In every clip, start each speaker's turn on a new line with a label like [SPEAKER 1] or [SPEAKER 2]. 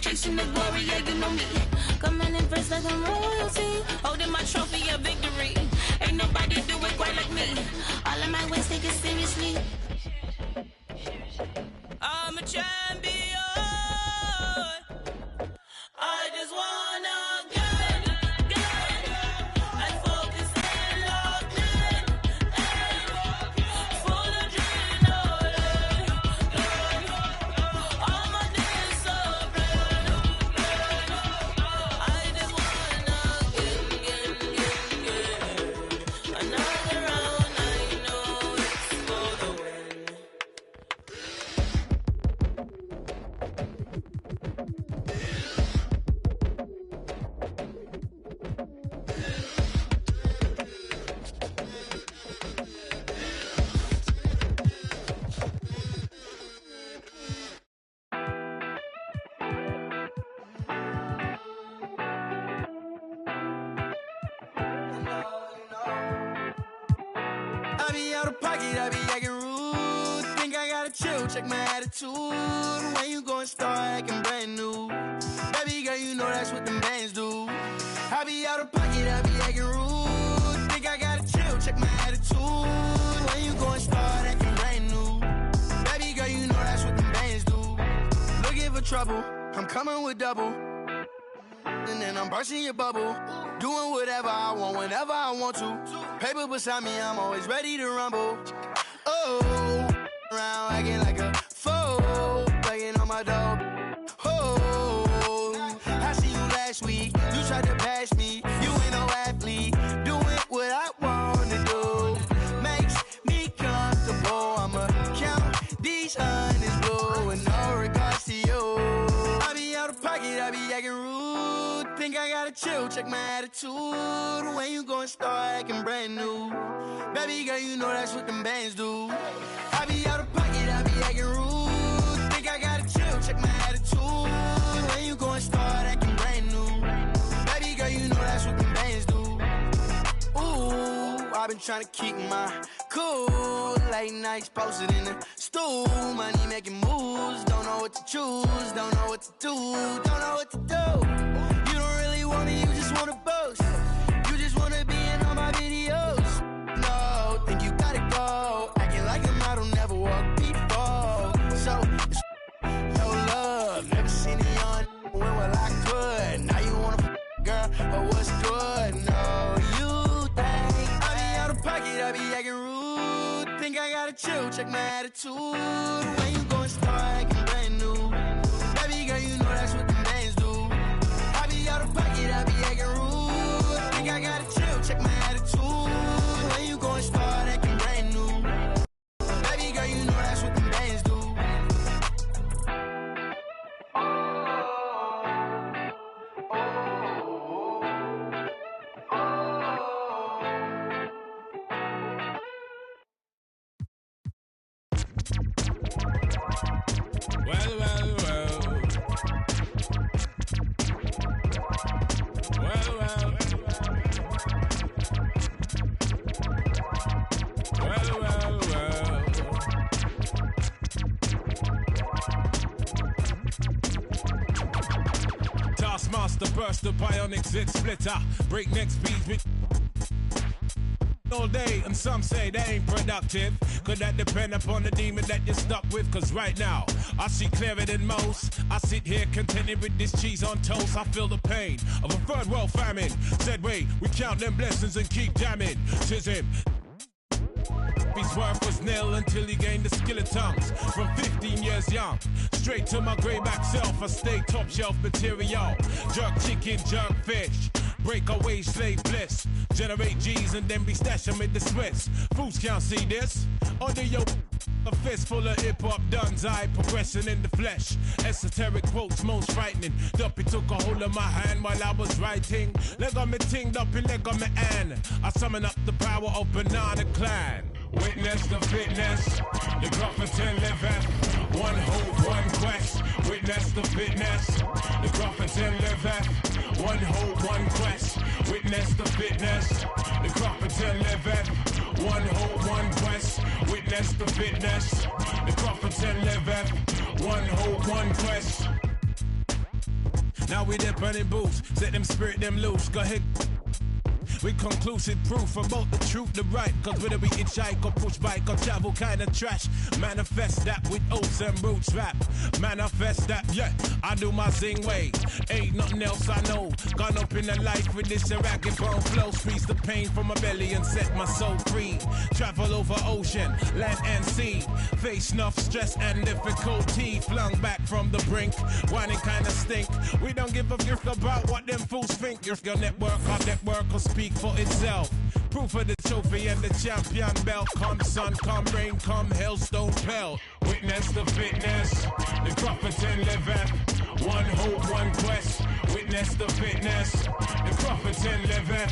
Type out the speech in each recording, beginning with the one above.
[SPEAKER 1] chasing the glory, yeah, you know me. Coming in first like I'm royalty, holding my trophy of victory. Ain't nobody do it quite like me. All of my ways take it seriously. I'm a champion. I just wanna get and focus and lock in. Full adrenaline. All my days so red. I just wanna get another round. I know it's for the win.
[SPEAKER 2] I be out of pocket, I be acting rude. Think I gotta chill, check my attitude. When you gon' start acting brand new? Baby girl, you know that's what them bands do. I be out of pocket, I be acting rude. Think I gotta chill, check my attitude. When you gon' start acting brand new? Baby girl, you know that's what them bands do. Looking for trouble, I'm coming with double. And then I'm bursting your bubble. Doing whatever I want, whenever I want to. Paper beside me, I'm always ready to rumble. Oh, around acting like a fool, begging on my dope. Oh, I see you last week. You tried to pass me. You ain't no athlete. Doing what I want to do makes me comfortable. I'ma count these hundreds blue with no regards to you. I be out of pocket, I be acting rude. Think I gotta chill, check my attitude. When you gon' start acting brand new? Baby girl, you know that's what them bands do. I be out of pocket, I be acting rude. Think I gotta chill, check my attitude. When you gon' start acting brand new? Baby girl, you know that's what them bands do. Ooh, I've been trying to keep my cool. Late nights posted in the stool. Money making moves. Don't know what to choose. Don't know what to do. Don't know what to do. You don't really want it. You just want to boast. You just want to be in all my videos. No, think you gotta go. Acting like a model, never walked before. So, it's no love. Never seen it on when well I could. Now you wanna girl, but what's good? No, you think I be out of pocket, I be acting rude. Think I gotta chill, check my attitude. When you gon' start acting brand new? Baby girl, you know that's what them bands do. I be out of pocket, I be acting rude. Think I gotta chill, check my attitude. When you gon' start acting brand new? Baby girl, you know that's what them bands do.
[SPEAKER 3] Taskmaster burst the bionic zit splitter. Breakneck speeds with all day, and some say they ain't productive. Could that depend upon the demon that you're stuck with? Cause right now, I see clearer than most. I sit here contented with this cheese on toast. I feel the pain of a third world famine. Said wait, we count them blessings and keep jamming. Says him. His worth was nil until he gained the skill of tongues. From 15 years young, straight to my greyback self, I stay top shelf material. Jerk chicken, jerk fish, break away slave bliss. Generate G's and then be stashing with the Swiss. Fools can't see this. Under your a fistful of hip-hop duns, I progression in the flesh. Esoteric quotes most frightening. Duppy took a hold of my hand while I was writing. Leg on me ting, Duppy leg on me and I summon up the power of Banana Clan. Witness the fitness, the Gruffington liveth. One hope, one quest. Witness the fitness, the Gruffington liveth. One hope, one quest. Witness the fitness, the Gruffington liveth. One hope, one quest. Witness the fitness, the Gruffington liveth. One hope, one quest. Now we there burning boots, set them spirit them loose. Go ahead. With conclusive proof about the truth, the right. Cause whether we hitchhike or push bike or travel kind of trash, manifest that with oaths and roots rap. Manifest that, yeah, I do my zing way. Ain't nothing else I know. Gone up in the life with this ragged bone flow. Squeeze the pain from my belly and set my soul free. Travel over ocean, land and sea. Face enough stress and difficulty. Flung back from the brink, whining kinda stink. We don't give a gift about what them fools think. Your network, our network will speak for itself. Proof of the trophy and the champion belt. Come sun, come rain, come hailstone pelt. Witness the fitness, the prophet and liveth. One hope, one quest. Witness the fitness, the prophet and liveth.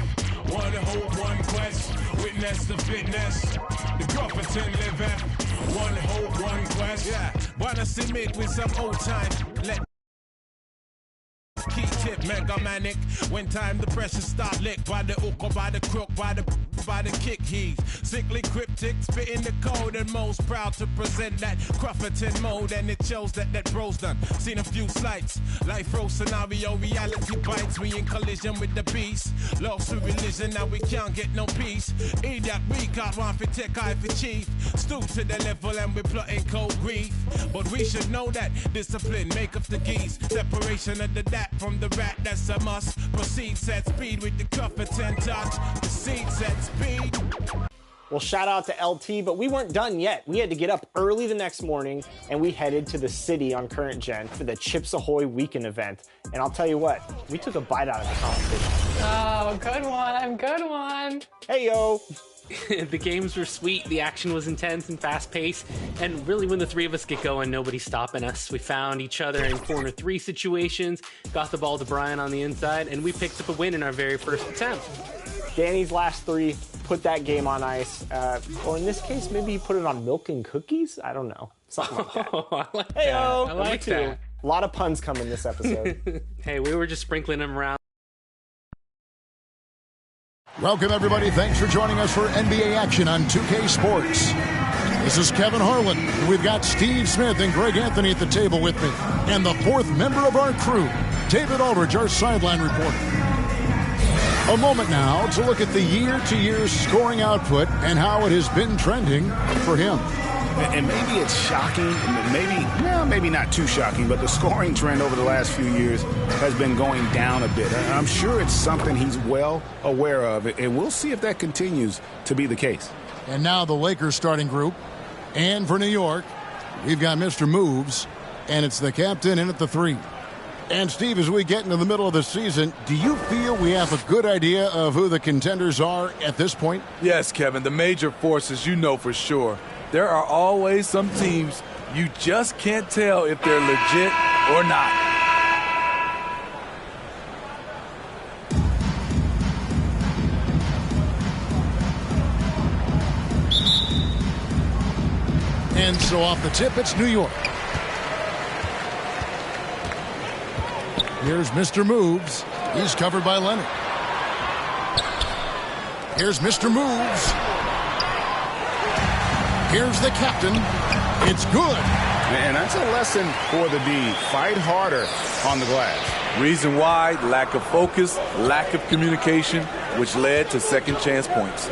[SPEAKER 3] One hope, one quest. Witness the fitness, the prophet and liveth. One hope, one quest. Yeah, wanna submit with some old time. Let key tip, mega manic. When time the pressure start lick by the hook or by the crook, by the kick heave. Sickly cryptic, spitting the code and most proud to present that Crufferton mode. And it shows that bro's done. Seen a few slights, life row scenario, reality bites. We in collision with the beast. Lost to religion, now we can't get no peace. Idiot, we got one for tech, eye for chief. Stoop to the level and we're plotting cold grief. But we should know that discipline make up the geese. Separation of the dat from the rat, that's a must. Proceed, set speed with the Crufferton touch. Proceed, set speed.
[SPEAKER 4] Well, shout out to LT, but we weren't done yet. We had to get up early the next morning, and we headed to the city on Current Gen for the Chips Ahoy weekend event. And I'll tell you what, we took a bite out of the competition.
[SPEAKER 5] Oh, good one, good one.
[SPEAKER 4] Hey, yo.
[SPEAKER 5] The games were sweet, the action was intense and fast-paced, and really when the three of us get going, nobody's stopping us. We found each other in corner 3 situations, got the ball to Brian on the inside, and we picked up a win in our very first attempt.
[SPEAKER 4] Danny's last 3 put that game on ice, or in this case, maybe he put it on milk and cookies? I don't know. Something like that.
[SPEAKER 5] Oh, I like
[SPEAKER 4] Hey,
[SPEAKER 5] that.
[SPEAKER 4] yo.
[SPEAKER 5] I like that.
[SPEAKER 4] A lot of puns coming this episode.
[SPEAKER 5] Hey, we were just sprinkling them around.
[SPEAKER 6] Welcome, everybody. Thanks for joining us for NBA action on 2K Sports. This is Kevin Harlan. We've got Steve Smith and Greg Anthony at the table with me. And the 4th member of our crew, David Aldridge, our sideline reporter. A moment now to look at the year-to-year scoring output and how it has been trending for him.
[SPEAKER 7] And maybe it's shocking, maybe not too shocking, but the scoring trend over the last few years has been going down a bit. I'm sure it's something he's well aware of, and we'll see if that continues to be the case.
[SPEAKER 6] And now the Lakers starting group. And for New York, we've got Mr. Moves, and it's the captain in at the 3. And, Steve, as we get into the middle of the season, do you feel we have a good idea of who the contenders are at this point?
[SPEAKER 8] Yes, Kevin, the major forces you know for sure. There are always some teams you just can't tell if they're legit or not.
[SPEAKER 6] And so off the tip, it's New York. Here's Mr. Moves. He's covered by Leonard. Here's Mr. Moves. Here's the captain. It's good.
[SPEAKER 7] And that's a lesson for the D. Fight harder on the glass.
[SPEAKER 8] Reason why, lack of focus, lack of communication, which led to second chance points.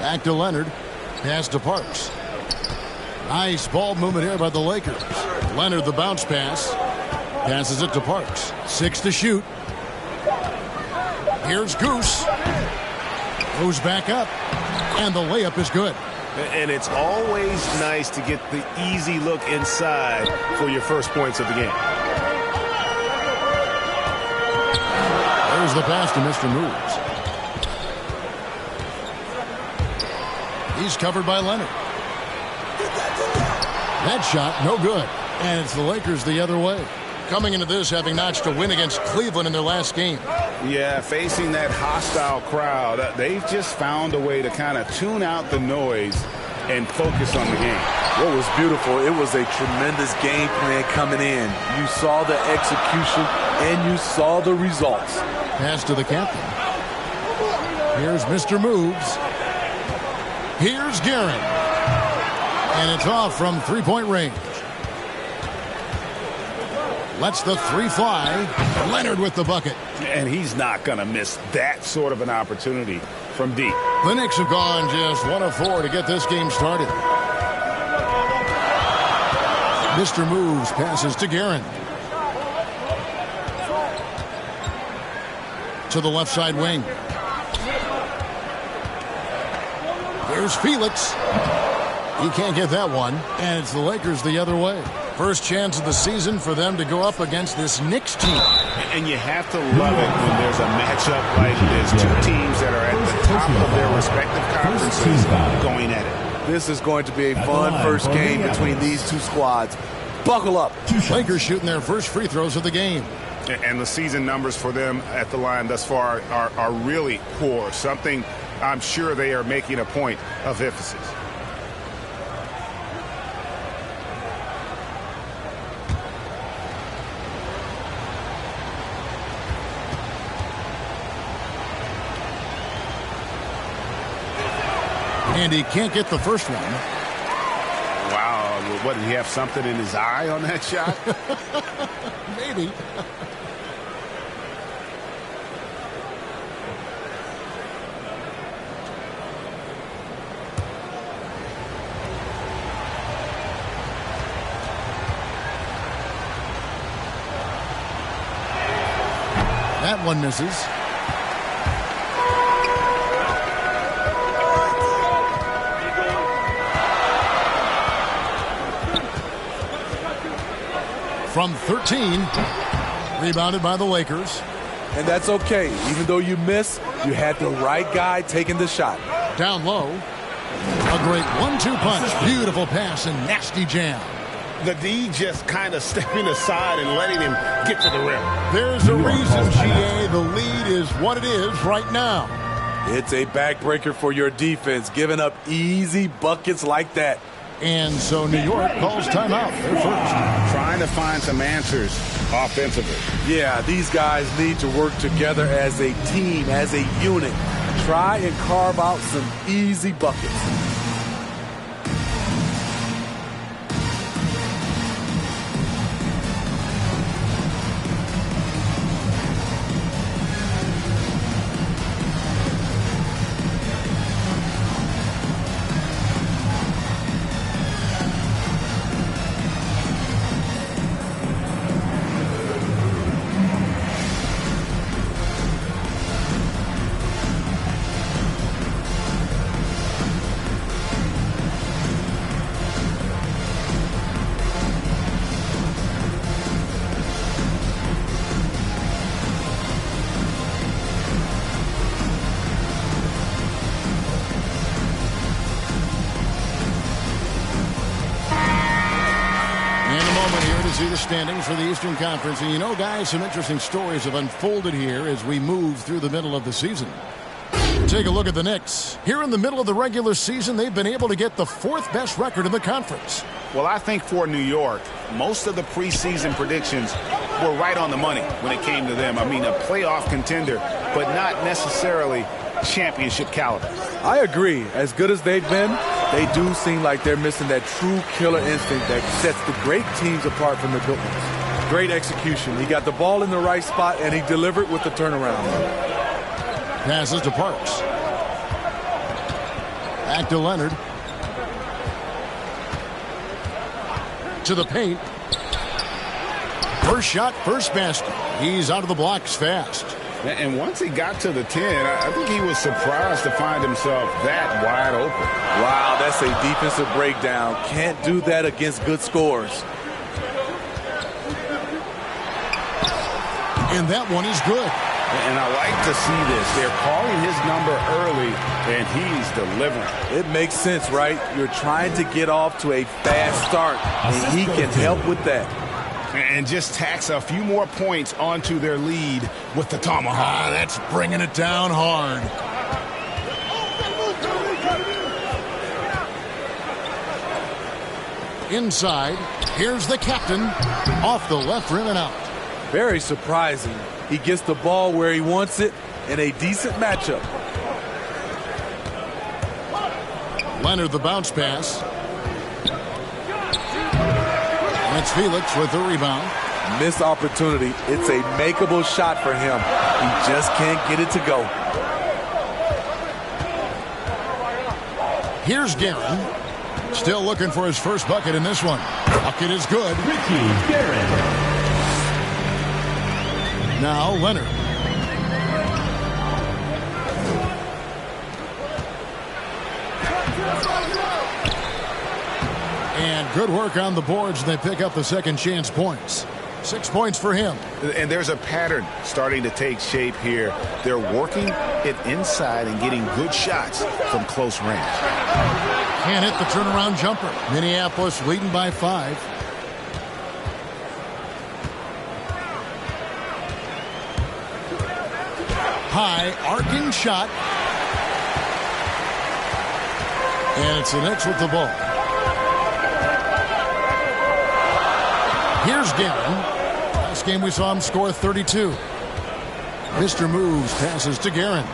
[SPEAKER 6] Back to Leonard. Pass to Parks. Nice ball movement here by the Lakers. Leonard, the bounce pass. Passes it to Parks. 6 to shoot. Here's Goose. Goes back up. And the layup is good.
[SPEAKER 7] And it's always nice to get the easy look inside for your first points of the game.
[SPEAKER 6] There's the pass to Mr. Moves. He's covered by Leonard. That shot, no good. And it's the Lakers the other way. Coming into this, having notched a win against Cleveland in their last game.
[SPEAKER 7] Yeah, facing that hostile crowd, they've just found a way to kind of tune out the noise and focus on the game.
[SPEAKER 8] What was beautiful, it was a tremendous game plan coming in. You saw the execution and you saw the results.
[SPEAKER 6] Pass to the captain. Here's Mr. Moves. Here's Guerin. And it's off from three-point range. Lets the three fly. Leonard with the bucket.
[SPEAKER 7] And he's not going to miss that sort of an opportunity from deep.
[SPEAKER 6] The Knicks have gone just 1 of 4 to get this game started. Mr. Moves passes to Guerin. To the left side wing. Here's Felix. He can't get that one. And it's the Lakers the other way. First chance of the season for them to go up against this Knicks team.
[SPEAKER 7] And you have to love it when there's a matchup like this. Two teams that are at the top of their respective conferences going at it.
[SPEAKER 8] This is going to be a fun first game between these two squads. Buckle up.
[SPEAKER 6] Lakers shooting their first free throws of the game.
[SPEAKER 7] And the season numbers for them at the line thus far are really poor. Something I'm sure they are making a point of emphasis.
[SPEAKER 6] And he can't get the first one.
[SPEAKER 7] Wow. What, did he have something in his eye on that shot?
[SPEAKER 6] Maybe. That one misses. From 13, rebounded by the Lakers.
[SPEAKER 8] And that's okay. Even though you miss, you had the right guy taking the shot.
[SPEAKER 6] Down low. A great 1-2 punch. Beautiful pass and nasty jam.
[SPEAKER 7] The D just kind of stepping aside and letting him get to the rim.
[SPEAKER 6] There's a reason, GA. The lead is what it is right now.
[SPEAKER 8] It's a backbreaker for your defense, giving up easy buckets like that.
[SPEAKER 6] And so New York calls timeout. They're first.
[SPEAKER 7] Trying to find some answers offensively.
[SPEAKER 8] Yeah, these guys need to work together as a team, as a unit. Try and carve out some easy buckets.
[SPEAKER 6] See the standings for the Eastern Conference. And you know, guys, some interesting stories have unfolded here as we move through the middle of the season. Take a look at the Knicks. Here in the middle of the regular season, they've been able to get the 4th best record in the conference.
[SPEAKER 7] Well, I think for New York, most of the preseason predictions were right on the money when it came to them. I mean, a playoff contender, but not necessarily championship caliber.
[SPEAKER 8] I agree. As good as they've been, they do seem like they're missing that true killer instinct that sets the great teams apart from the good ones. Great execution. He got the ball in the right spot, and he delivered with the turnaround.
[SPEAKER 6] Passes to Parks. Back to Leonard. To the paint. First shot, first basket. He's out of the blocks fast.
[SPEAKER 7] And once he got to the 10, I think he was surprised to find himself that wide open.
[SPEAKER 8] Wow, that's a defensive breakdown. Can't do that against good scores.
[SPEAKER 6] And that one is good.
[SPEAKER 7] And I like to see this. They're calling his number early, and he's delivering.
[SPEAKER 8] It makes sense, right? You're trying to get off to a fast start, and he can help with that.
[SPEAKER 7] And just tacks a few more points onto their lead with the tomahawk.
[SPEAKER 6] That's bringing it down hard. Inside, here's the captain. Off the left rim and out.
[SPEAKER 8] Very surprising. He gets the ball where he wants it in a decent matchup.
[SPEAKER 6] Leonard the bounce pass. And it's Felix with the rebound.
[SPEAKER 8] Missed opportunity. It's a makeable shot for him. He just can't get it to go.
[SPEAKER 6] Here's Guerin. Still looking for his first bucket in this one. Bucket is good.
[SPEAKER 9] Ricky Guerin.
[SPEAKER 6] Now Leonard. And good work on the boards. They pick up the second chance points. 6 points for him.
[SPEAKER 7] And there's a pattern starting to take shape here. They're working it inside and getting good shots from close range.
[SPEAKER 6] Can't hit the turnaround jumper. Minneapolis leading by 5. High arcing shot. And it's the Knicks with the ball. Here's Guerin. Last game we saw him score 32. Mr. Moves passes to Guerin.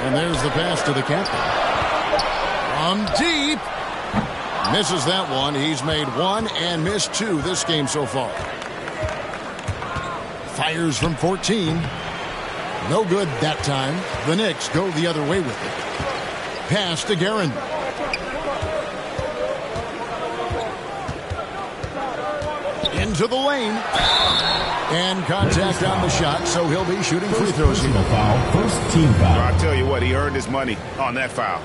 [SPEAKER 6] And there's the pass to the captain. From deep. Misses that one. He's made 1 and missed 2 this game so far. Fires from 14. No good that time. The Knicks go the other way with it. Pass to Guerin. Into the lane. And contact on the shot, so he'll be shooting free throws here.
[SPEAKER 9] First team foul.
[SPEAKER 7] I'll tell you what, he earned his money on that foul.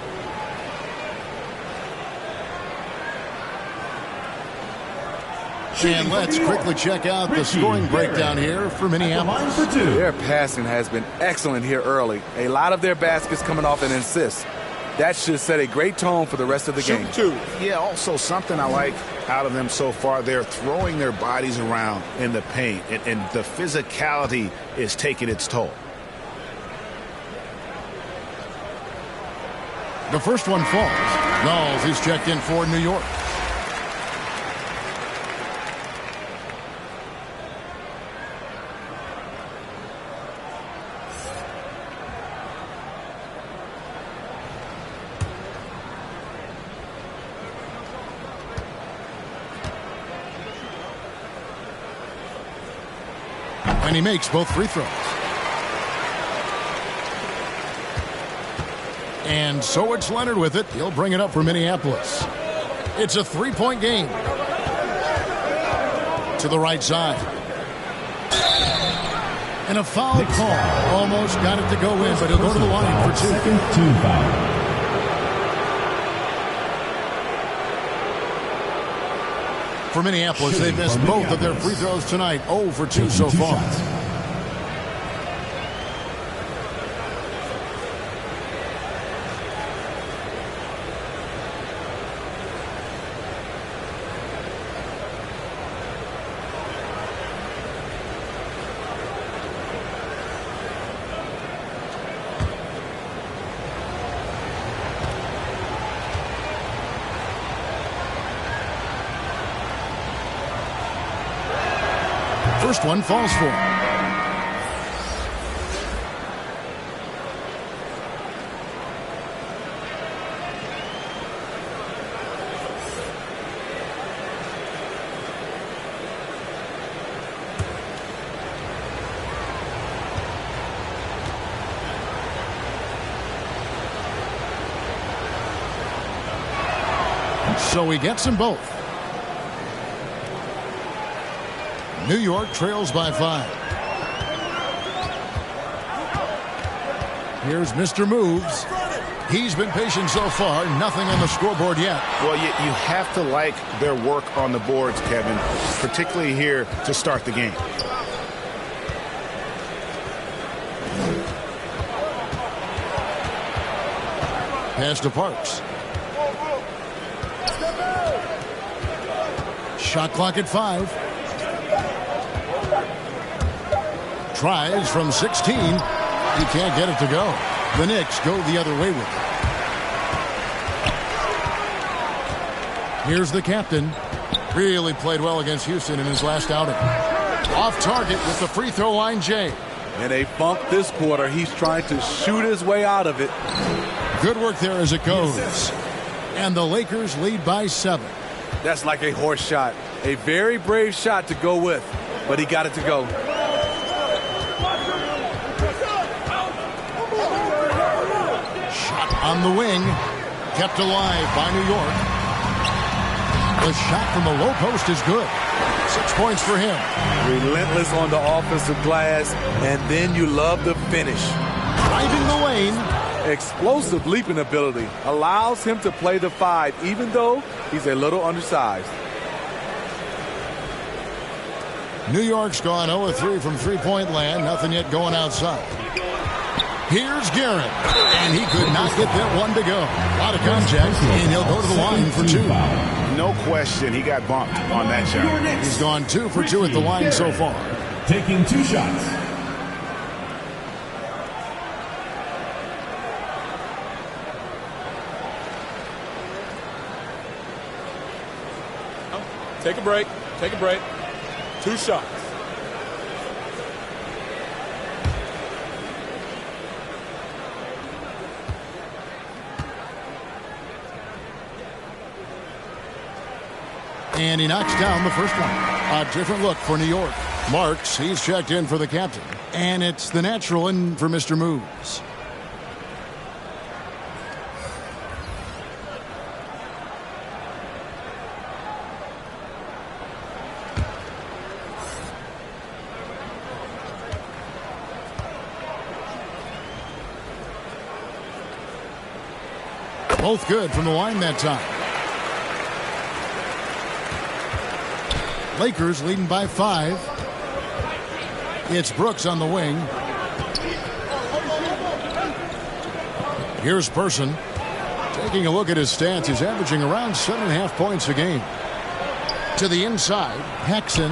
[SPEAKER 6] And let's quickly check out the scoring breakdown here for Minneapolis.
[SPEAKER 8] Their passing has been excellent here early. A lot of their baskets coming off an assist. That should set a great tone for the rest of the game.
[SPEAKER 7] Yeah, also something I like out of them so far, they're throwing their bodies around in the paint, and the physicality is taking its toll.
[SPEAKER 6] The first one falls. Knowles is checked in for New York. And he makes both free throws. And so it's Leonard with it. He'll bring it up for Minneapolis. It's a 3-point game. To the right side. And a foul call. Almost got it to go in, but he'll go to the line for 2.
[SPEAKER 9] Second team foul.
[SPEAKER 6] For Minneapolis, they've missed both of their free throws tonight. 0 for 2 so far. First one falls for him. So he gets them both. New York trails by 5. Here's Mr. Moves. He's been patient so far. Nothing on the scoreboard yet.
[SPEAKER 7] Well, you have to like their work on the boards, Kevin, particularly here to start the game.
[SPEAKER 6] Pass to Parks. Shot clock at 5. Tries from 16. He can't get it to go. The Knicks go the other way with it. Here's the captain. Really played well against Houston in his last outing. Off target with the free throw line, Jay.
[SPEAKER 8] In a funk this quarter, he's trying to shoot his way out of it.
[SPEAKER 6] Good work there as it goes. And the Lakers lead by 7.
[SPEAKER 8] That's like a horse shot. A very brave shot to go with, but he got it to go.
[SPEAKER 6] Shot on the wing. Kept alive by New York. The shot from the low post is good. 6 points for him.
[SPEAKER 8] Relentless on the offensive glass, and then you love the finish.
[SPEAKER 6] Driving the lane.
[SPEAKER 8] Explosive leaping ability allows him to play the 5, even though he's a little undersized.
[SPEAKER 6] New York's gone 0-3 from three-point land. Nothing yet going outside. Here's Garrett, and he could not get that one to go. A lot of contact, and he'll go to the line for 2.
[SPEAKER 7] No question, he got bumped on that shot.
[SPEAKER 6] He's gone 2 for 2 at the line so far.
[SPEAKER 9] Taking 2 shots.
[SPEAKER 3] Take a break. Take a break. 2 shots.
[SPEAKER 6] And he knocks down the first one. A different look for New York. Marks, he's checked in for the captain. And it's the natural in for Mr. Moves. Both good from the line that time. Lakers leading by 5. It's Brooks on the wing. Here's Person. Taking a look at his stats, he's averaging around 7.5 points a game. To the inside, Paxson.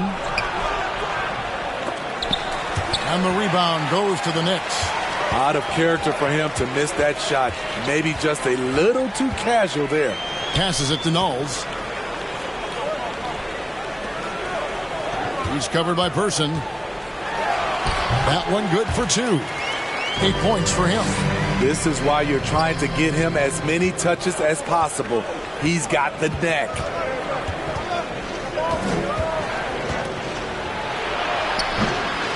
[SPEAKER 6] And the rebound goes to the Knicks.
[SPEAKER 8] Out of character for him to miss that shot. Maybe just a little too casual there.
[SPEAKER 6] Passes it to Knowles. He's covered by Person. That one good for 2. 8 points for him.
[SPEAKER 8] This is why you're trying to get him as many touches as possible. He's got the neck.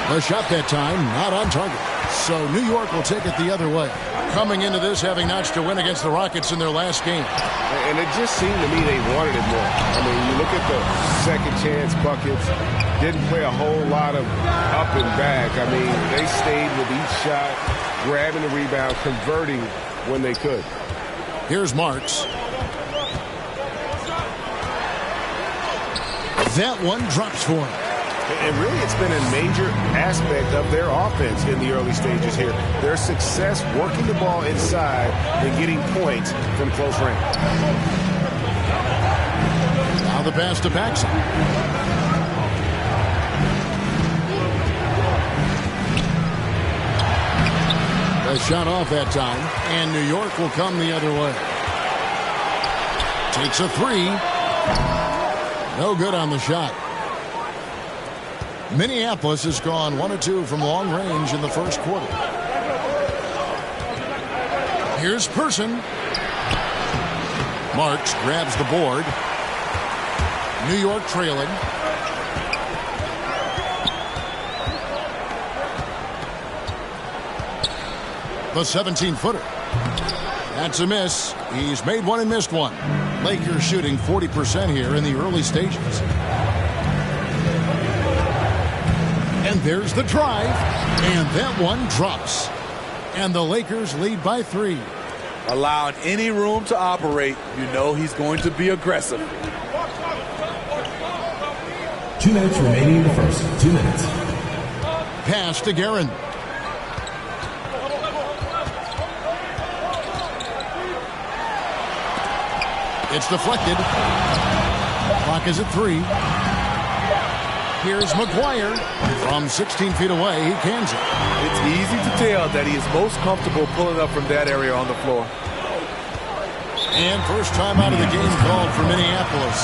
[SPEAKER 6] The shot that time, not on target. So New York will take it the other way. Coming into this, having notched a win against the Rockets in their last game.
[SPEAKER 10] And it just seemed to me they wanted it more. I mean, you look at the second chance buckets, didn't play a whole lot of up and back. I mean, they stayed with each shot, grabbing the rebound, converting when they could.
[SPEAKER 6] Here's Marks. That one drops for him.
[SPEAKER 10] And really, it's been a major aspect of their offense in the early stages here. Their success working the ball inside and getting points from close range.
[SPEAKER 6] Now the pass to Paxson. The shot off that time, and New York will come the other way. Takes a 3. No good on the shot. Minneapolis has gone 1 of 2 from long range in the first quarter. Here's Person. Marks grabs the board. New York trailing. The 17-footer. That's a miss. He's made one and missed one. Lakers shooting 40% here in the early stages. And there's the drive, and that one drops. And the Lakers lead by 3.
[SPEAKER 8] Allowing any room to operate, you know he's going to be aggressive.
[SPEAKER 9] 2 minutes remaining in the first. 2 minutes.
[SPEAKER 6] Pass to Guerin. It's deflected. Clock is at 3. Here's McGuire. From 16 feet away, he cans it.
[SPEAKER 8] It's easy to tell that he is most comfortable pulling up from that area on the floor.
[SPEAKER 6] And first time out of the game called for Minneapolis.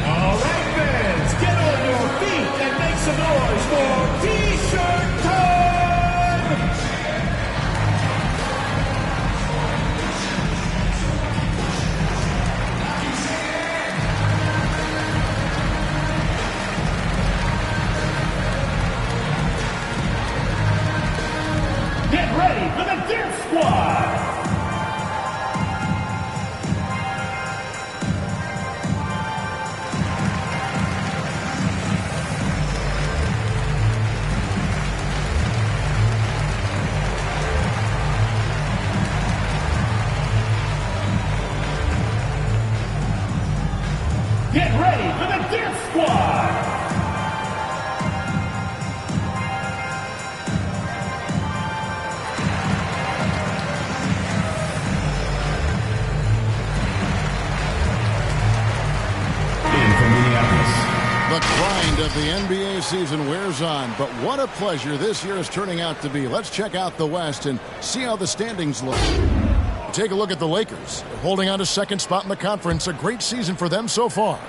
[SPEAKER 9] All right, fans, get on your feet and make some noise for T-shirt Get ready for the Dance Squad. Get ready for the Dance Squad! In from Minneapolis.
[SPEAKER 6] The grind of the NBA season wears on, but what a pleasure this year is turning out to be. Let's check out the West and see how the standings look. Take a look at the Lakers. They're holding on to second spot in the conference. A great season for them so far.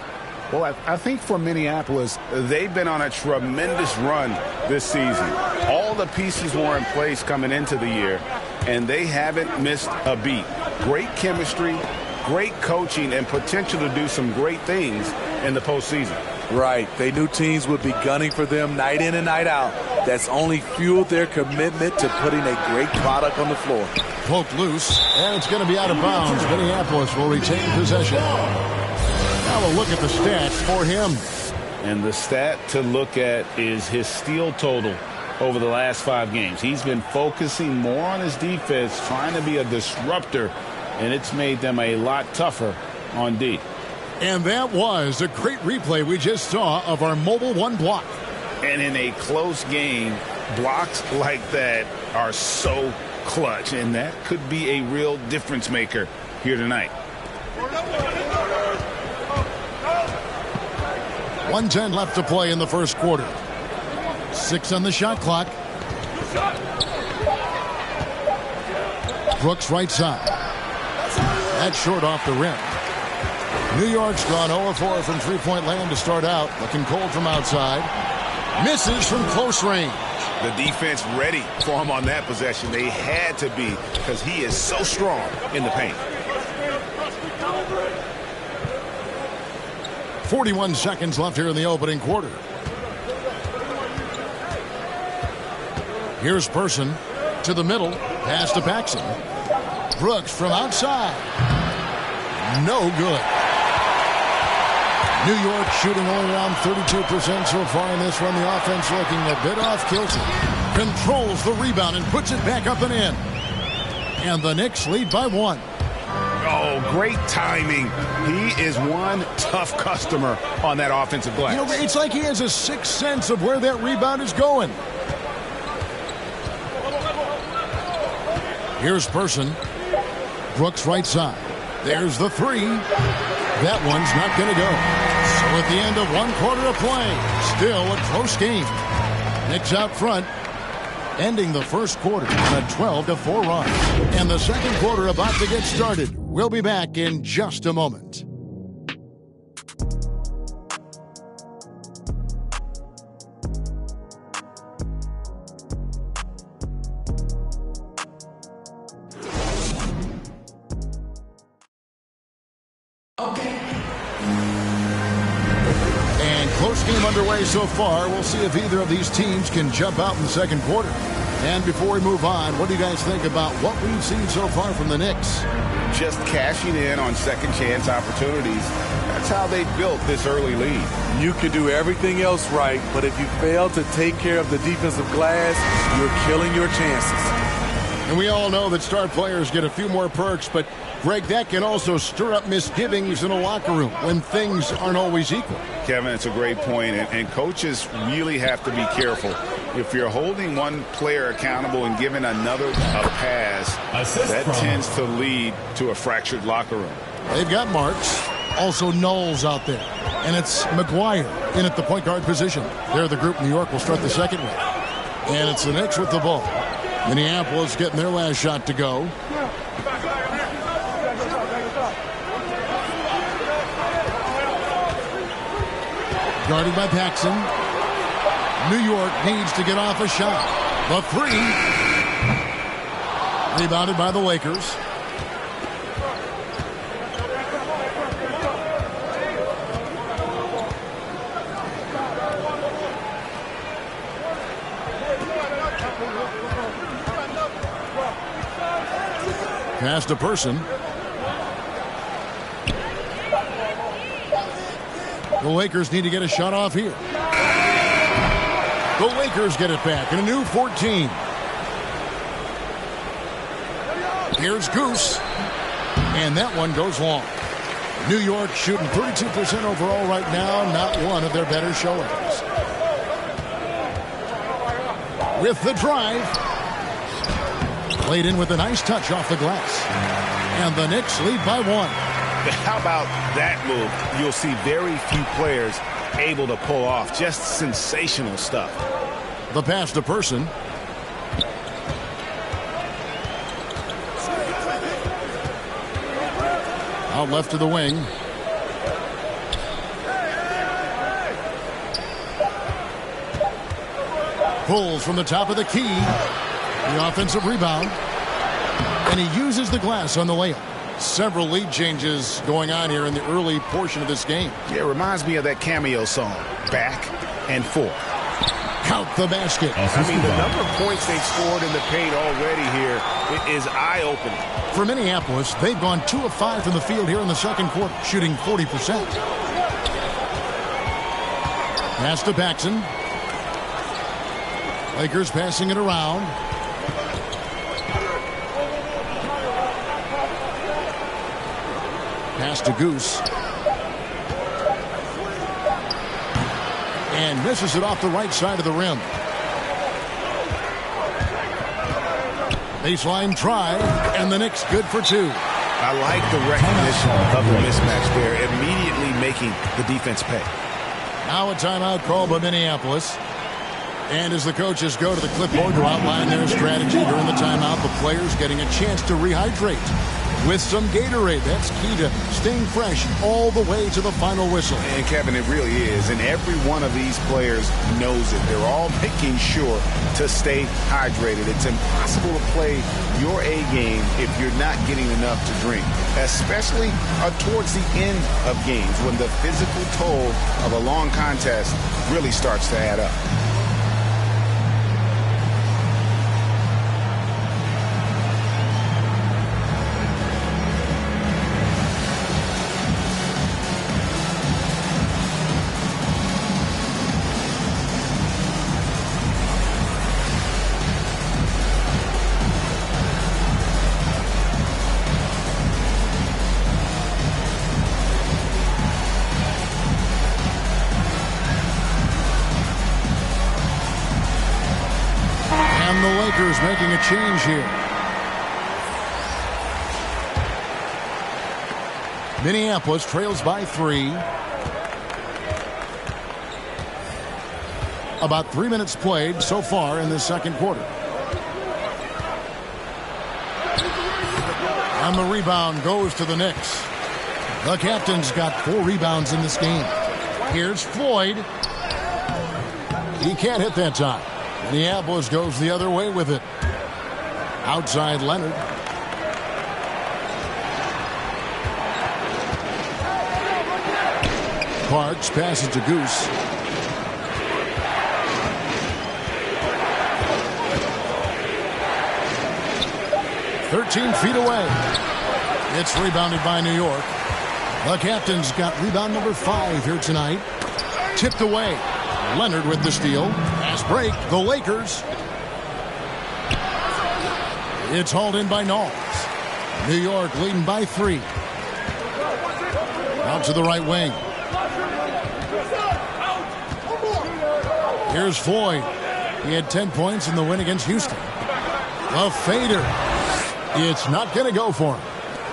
[SPEAKER 7] Well, I think for Minneapolis, they've been on a tremendous run this season. All the pieces were in place coming into the year, and they haven't missed a beat. Great chemistry, great coaching, and potential to do some great things in the postseason.
[SPEAKER 8] Right. They knew teams would be gunning for them night in and night out. That's only fueled their commitment to putting a great product on the floor.
[SPEAKER 6] Poked loose, and it's going to be out of bounds. Minneapolis will retain possession. Now we'll look at the stats for him.
[SPEAKER 7] And the stat to look at is his steal total over the last 5 games. He's been focusing more on his defense, trying to be a disruptor, and it's made them a lot tougher on D.
[SPEAKER 6] And that was a great replay we just saw of our Mobile One block.
[SPEAKER 7] And in a close game, blocks like that are so clutch, and that could be a real difference maker here tonight.
[SPEAKER 6] 1:10 left to play in the first quarter. 6 on the shot clock. Brooks right side. That's short off the rim. New York's gone 0-4 from three-point land to start out. Looking cold from outside. Misses from close range.
[SPEAKER 7] The defense ready for him on that possession. They had to be, because he is so strong in the paint.
[SPEAKER 6] 41 seconds left here in the opening quarter. Here's Person to the middle. Pass to Paxson. Brooks from outside. No good. New York shooting only around 32% so far in this one. The offense looking a bit off kilter. Controls the rebound and puts it back up and in. And the Knicks lead by 1.
[SPEAKER 7] Oh, great timing. He is one tough customer on that offensive glass.
[SPEAKER 6] You know, it's like he has a sixth sense of where that rebound is going. Here's Person. Brooks right side. There's the 3. That one's not going to go. So at the end of 1 quarter of play, still a close game. Knicks out front, ending the first quarter on a 12-4 run. And the second quarter about to get started. We'll be back in just a moment. Underway so far. We'll see if either of these teams can jump out in the second quarter. And before we move on, what do you guys think about what we've seen so far from the Knicks?
[SPEAKER 7] Just cashing in on second chance opportunities. That's how they built this early lead.
[SPEAKER 8] You could do everything else right, but if you fail to take care of the defensive glass, you're killing your chances.
[SPEAKER 6] And we all know that star players get a few more perks, but Greg, that can also stir up misgivings in a locker room when things aren't always equal.
[SPEAKER 7] Kevin, it's a great point, and coaches really have to be careful. If you're holding one player accountable and giving another a pass, that tends to lead to a fractured locker room.
[SPEAKER 6] They've got marks, also nulls out there, and it's McGuire in at the point guard position. They're the group New York will start the second with. And it's the Knicks with the ball. Minneapolis getting their last shot to go. Guarded by Paxson. New York needs to get off a shot. The 3. Rebounded by the Lakers. Pass to Person. The Lakers need to get a shot off here. The Lakers get it back in a new 14. Here's Goose. And that one goes long. New York shooting 32% overall right now. Not one of their better showings. With the drive. Played in with a nice touch off the glass. And the Knicks lead by 1.
[SPEAKER 7] How about that move? You'll see very few players able to pull off. Just sensational stuff.
[SPEAKER 6] The pass to Person. Out left to the wing. Pulls from the top of the key. The offensive rebound. And he uses the glass on the layup. Several lead changes going on here in the early portion of this game.
[SPEAKER 7] Yeah, it reminds me of that Cameo song, Back and Forth.
[SPEAKER 6] Count the basket.
[SPEAKER 7] I mean, the number of points they've scored in the paint already here is eye-opening.
[SPEAKER 6] For Minneapolis, they've gone 2 of 5 from the field here in the second quarter, shooting 40%. Pass to Paxson. Lakers passing it around. Pass to Goose. And misses it off the right side of the rim. Baseline try, and the Knicks good for 2.
[SPEAKER 7] I like the recognition of the mismatch there, immediately making the defense pay.
[SPEAKER 6] Now a timeout called by Minneapolis. And as the coaches go to the clipboard to outline their strategy during the timeout, the players getting a chance to rehydrate with some Gatorade. That's key to staying fresh all the way to the final whistle.
[SPEAKER 7] And Kevin, it really is. And every one of these players knows it. They're all making sure to stay hydrated. It's impossible to play your A game if you're not getting enough to drink, especially towards the end of games when the physical toll of a long contest really starts to add up.
[SPEAKER 6] Making a change here. Minneapolis trails by 3. About 3 minutes played so far in the second quarter. And the rebound goes to the Knicks. The captain's got 4 rebounds in this game. Here's Floyd. He can't hit that time. Minneapolis goes the other way with it. Outside Leonard. Parks passes to Goose. "13 feet away. It's rebounded by New York. The captain's got rebound number 5 here tonight. Tipped away. Leonard with the steal. Pass break. The Lakers. It's hauled in by Knowles. New York leading by 3. Out to the right wing. Here's Floyd. He had 10 points in the win against Houston. A fader. It's not going to go for him.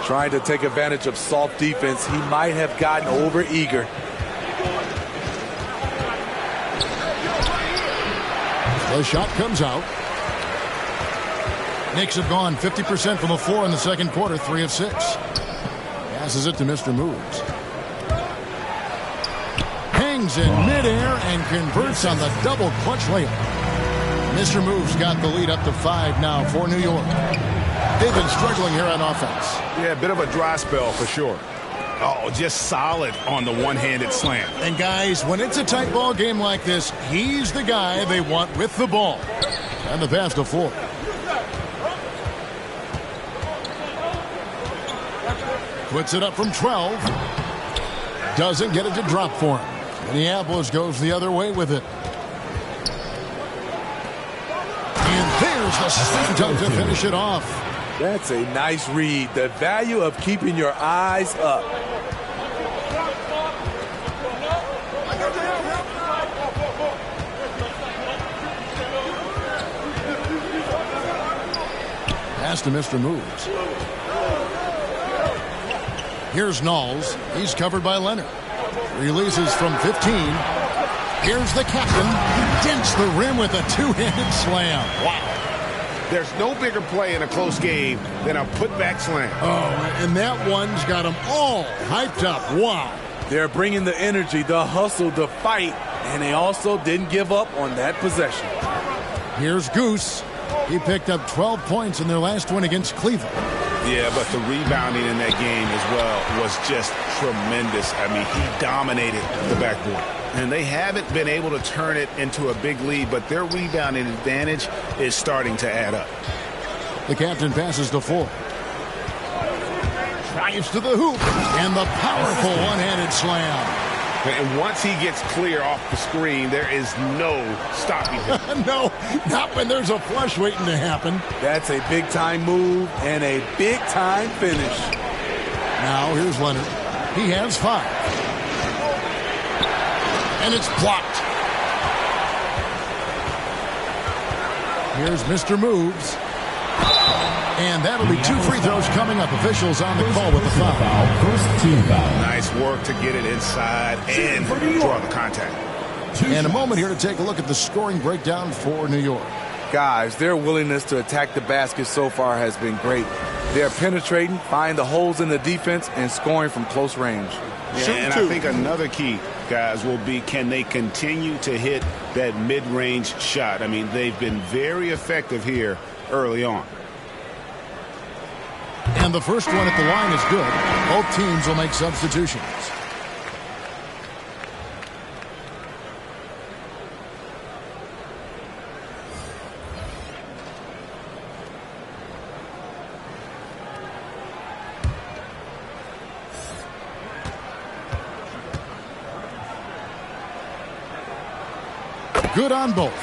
[SPEAKER 8] Trying to take advantage of soft defense. He might have gotten over eager.
[SPEAKER 6] The shot comes out. Knicks have gone 50% from the floor in the second quarter, 3 of 6. Passes it to Mr. Moves. Hangs in midair and converts on the double clutch layup. Mr. Moves got the lead up to 5 now for New York. They've been struggling here on offense.
[SPEAKER 7] Yeah, a bit of a dry spell for sure. Oh, just solid on the one-handed slam.
[SPEAKER 6] And guys, when it's a tight ball game like this, he's the guy they want with the ball. And the pass to Floyd. Puts it up from 12. Doesn't get it to drop for him. Minneapolis goes the other way with it. And there's the slam dunk to finish it off.
[SPEAKER 8] That's a nice read. The value of keeping your eyes up.
[SPEAKER 6] Pass to Mr. Moves. Here's Knowles. He's covered by Leonard. Releases from 15. Here's the captain. He dents the rim with a two-handed slam. Wow.
[SPEAKER 10] There's no bigger play in a close game than a putback slam.
[SPEAKER 6] Oh, and that one's got them all hyped up. Wow.
[SPEAKER 8] They're bringing the energy, the hustle, the fight, and they also didn't give up on that possession.
[SPEAKER 6] Here's Goose. He picked up 12 points in their last one against Cleveland.
[SPEAKER 10] Yeah, but the rebounding in that game as well was just tremendous. I mean, he dominated the backboard. And they haven't been able to turn it into a big lead, but their rebounding advantage is starting to add up.
[SPEAKER 6] The captain passes to Ford. Drives to the hoop. And the powerful one-handed slam.
[SPEAKER 10] And once he gets clear off the screen, there is no stopping him.
[SPEAKER 6] No, not when there's a flush waiting to happen.
[SPEAKER 8] That's a big-time move and a big-time finish.
[SPEAKER 6] Now here's Leonard. He has 5. And it's blocked. Here's Mr. Moves. And that'll be 2 free throws coming up. Officials on the call with the foul.
[SPEAKER 9] First team foul.
[SPEAKER 10] Nice work to get it inside and draw the contact.
[SPEAKER 6] And a moment here to take a look at the scoring breakdown for New York.
[SPEAKER 8] Guys, their willingness to attack the basket so far has been great. They're penetrating, finding the holes in the defense, and scoring from close range.
[SPEAKER 10] Yeah, and I think another key, guys, will be can they continue to hit that mid-range shot? I mean, they've been very effective here early on.
[SPEAKER 6] And the first one at the line is good. Both teams will make substitutions. Good on both.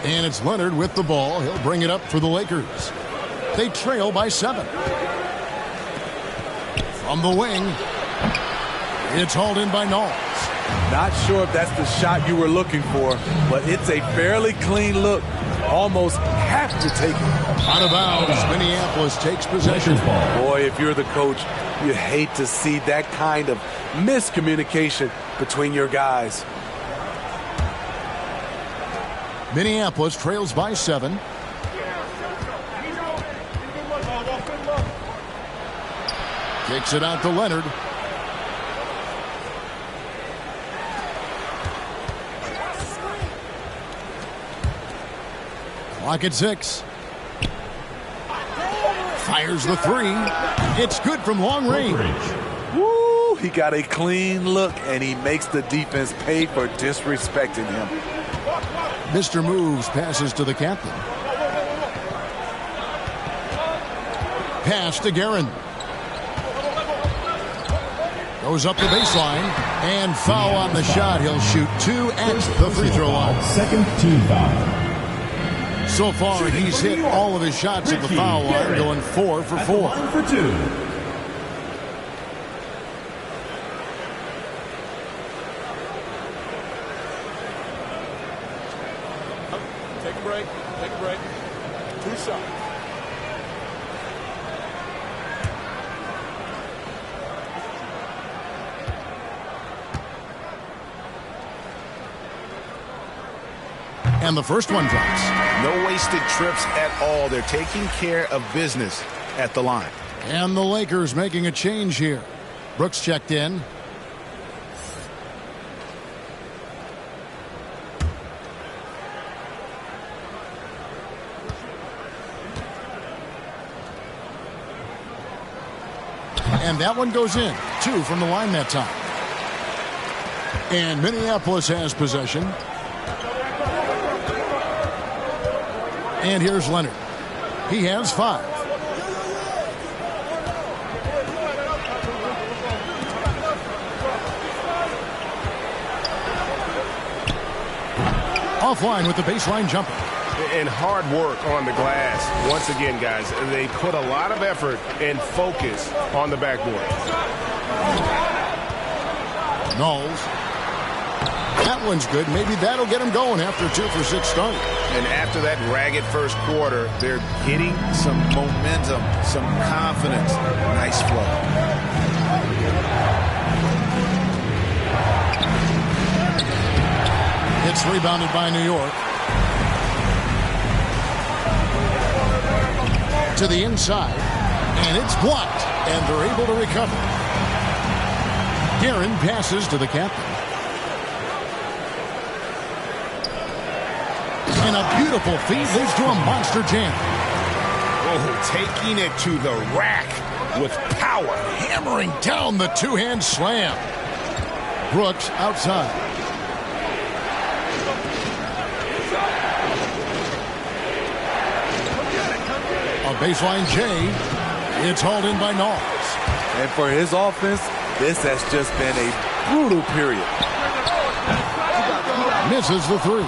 [SPEAKER 6] And it's Leonard with the ball. He'll bring it up for the Lakers. They trail by 7. From the wing, it's hauled in by Knowles.
[SPEAKER 8] Not sure if that's the shot you were looking for, but it's a fairly clean look. Almost have to take it.
[SPEAKER 6] Out of bounds, Minneapolis takes possession.
[SPEAKER 8] Boy, if you're the coach, you hate to see that kind of miscommunication between your guys.
[SPEAKER 6] Minneapolis trails by 7. Kicks it out to Leonard. Clock at 6. Fires the 3. It's good from long range.
[SPEAKER 8] Woo! He got a clean look, and he makes the defense pay for disrespecting him.
[SPEAKER 6] Mr. Moves passes to the captain. Pass to Guerin. Goes up the baseline. And foul on the shot. He'll shoot 2 at the free throw line.
[SPEAKER 9] Second team foul.
[SPEAKER 6] So far, he's hit all of his shots at the foul line, going 4 for 4.
[SPEAKER 9] 1 for 2.
[SPEAKER 3] Take a break. Take a break. 2 shots.
[SPEAKER 6] And the first one drops.
[SPEAKER 10] No wasted trips at all. They're taking care of business at the line.
[SPEAKER 6] And the Lakers making a change here. Brooks checked in. And that one goes in. 2 from the line that time. And Minneapolis has possession. And here's Leonard. He has 5. Offline with the baseline jumper.
[SPEAKER 10] And hard work on the glass. Once again, guys, they put a lot of effort and focus on the backboard.
[SPEAKER 6] Knowles. That one's good. Maybe that'll get him going after 2 for 6 start.
[SPEAKER 10] And after that ragged first quarter, they're getting some momentum, some confidence. Nice flow.
[SPEAKER 6] It's rebounded by New York. To the inside, and it's blocked, and they're able to recover. Guerin passes to the captain. And a beautiful feed leads to a monster jam.
[SPEAKER 10] Oh, taking it to the rack with power.
[SPEAKER 6] Hammering down the two-hand slam. Brooks outside. A baseline J. It's hauled in by Knowles.
[SPEAKER 8] And for his offense, this has just been a brutal period.
[SPEAKER 6] Misses the 3.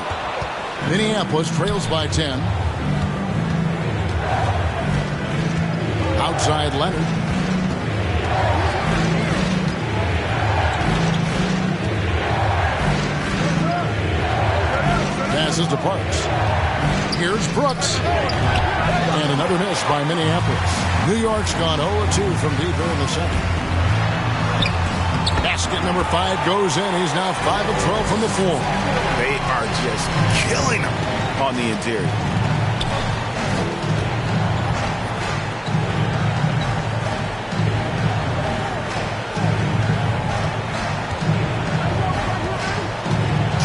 [SPEAKER 6] Minneapolis trails by 10. Outside Leonard. Passes to Parks. Here's Brooks. And another miss by Minneapolis. New York's gone 0-2 from deep here in the second. Basket number 5 goes in. He's now 5 of 12 from the floor.
[SPEAKER 10] They are just killing him on the interior.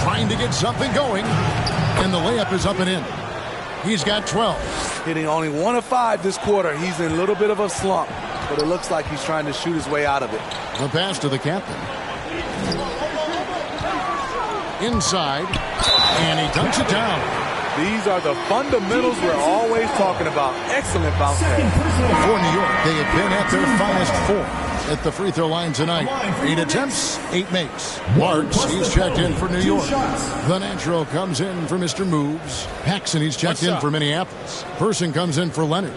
[SPEAKER 6] Trying to get something going. And the layup is up and in. He's got 12.
[SPEAKER 8] Hitting only 1 of 5 this quarter. He's in a little bit of a slump, but it looks like he's trying to shoot his way out of it.
[SPEAKER 6] The pass to the captain. Inside, and he dunks it down.
[SPEAKER 8] These are the fundamentals we're always talking about. Excellent bounce pass.
[SPEAKER 6] For New York, they have been at their finest 4 at the free throw line tonight. 8 attempts, 8 makes. Marks, he's checked in for New York. The natural comes in for Mr. Moves. Paxson, he's checked in for Minneapolis. Person comes in for Leonard.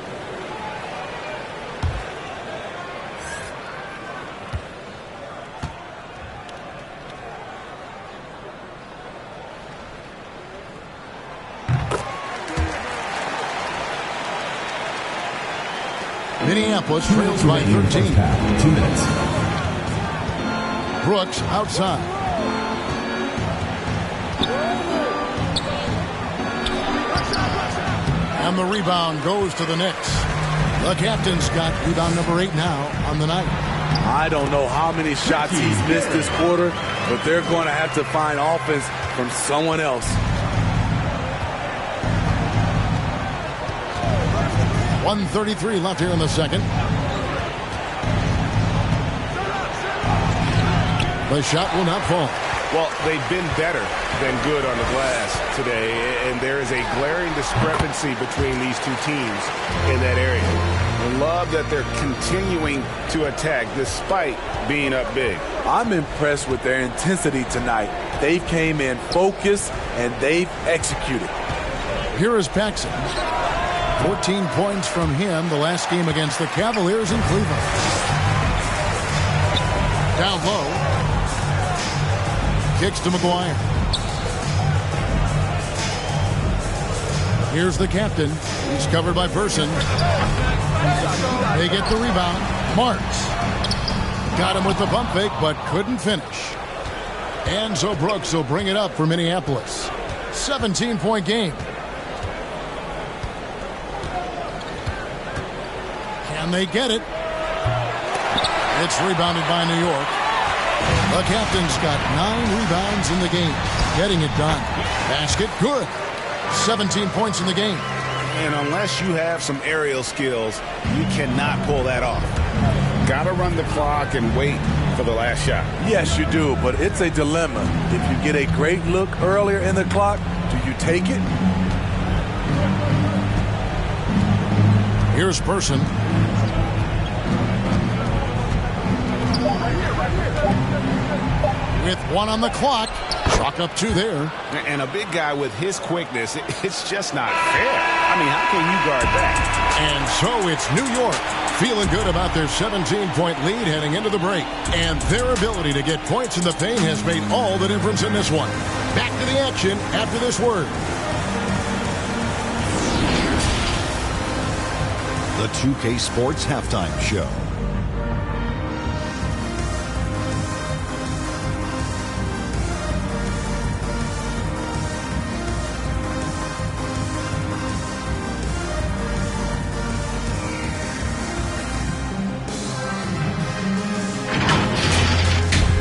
[SPEAKER 6] Minneapolis trails by 13. 2
[SPEAKER 9] minutes.
[SPEAKER 6] Brooks outside. And the rebound goes to the Knicks. The captain's got rebound number 8 now on the night.
[SPEAKER 8] I don't know how many shots he's missed this quarter, but they're going to have to find offense from someone else.
[SPEAKER 6] 1:33 left here in the second. The shot will not fall.
[SPEAKER 10] Well, they've been better than good on the glass today, and there is a glaring discrepancy between these two teams in that area. I love that they're continuing to attack despite being up big.
[SPEAKER 8] I'm impressed with their intensity tonight. They came in focused, and they've executed.
[SPEAKER 6] Here is Paxson. 14 points from him the last game against the Cavaliers in Cleveland. Down low. Kicks to McGuire. Here's the captain. He's covered by Person. They get the rebound. Marks. Got him with the pump fake, but couldn't finish. And so Brooks will bring it up for Minneapolis. 17-point game. Can they get it? It's rebounded by New York. The captain's got 9 rebounds in the game. Getting it done. Basket good. 17 points in the game.
[SPEAKER 10] And unless you have some aerial skills, you cannot pull that off. Got to run the clock and wait for the last shot.
[SPEAKER 8] Yes, you do, but it's a dilemma. If you get a great look earlier in the clock, do you take it?
[SPEAKER 6] Here's Person. With 1 on the clock. Chalk up 2 there.
[SPEAKER 7] And a big guy with his quickness, it's just not fair. I mean, how can you guard that?
[SPEAKER 6] And so it's New York feeling good about their 17-point lead heading into the break. And their ability to get points in the paint has made all the difference in this one. Back to the action after this word.
[SPEAKER 9] The 2K Sports Halftime Show.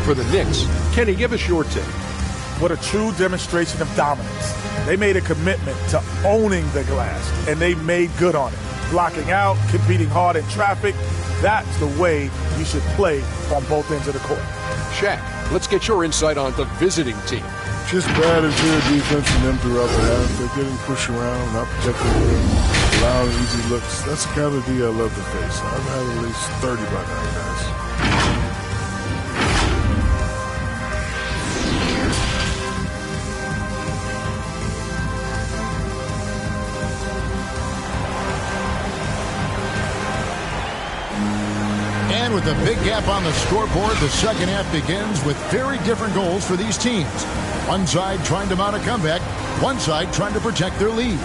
[SPEAKER 11] For the Knicks, Kenny, give us your take.
[SPEAKER 8] What a true demonstration of dominance. They made a commitment to owning the glass, and they made good on it. Blocking out, competing hard in traffic. That's the way you should play on both ends of the court.
[SPEAKER 11] Shaq, let's get your insight on the visiting team.
[SPEAKER 10] Just bad interior defense from them throughout the half. They're getting pushed around, not protecting the rim, allowing easy looks. That's the kind of D I love to face. I've had at least 30 by now, guys.
[SPEAKER 6] And with a big gap on the scoreboard, the second half begins with very different goals for these teams. One side trying to mount a comeback, one side trying to protect their lead.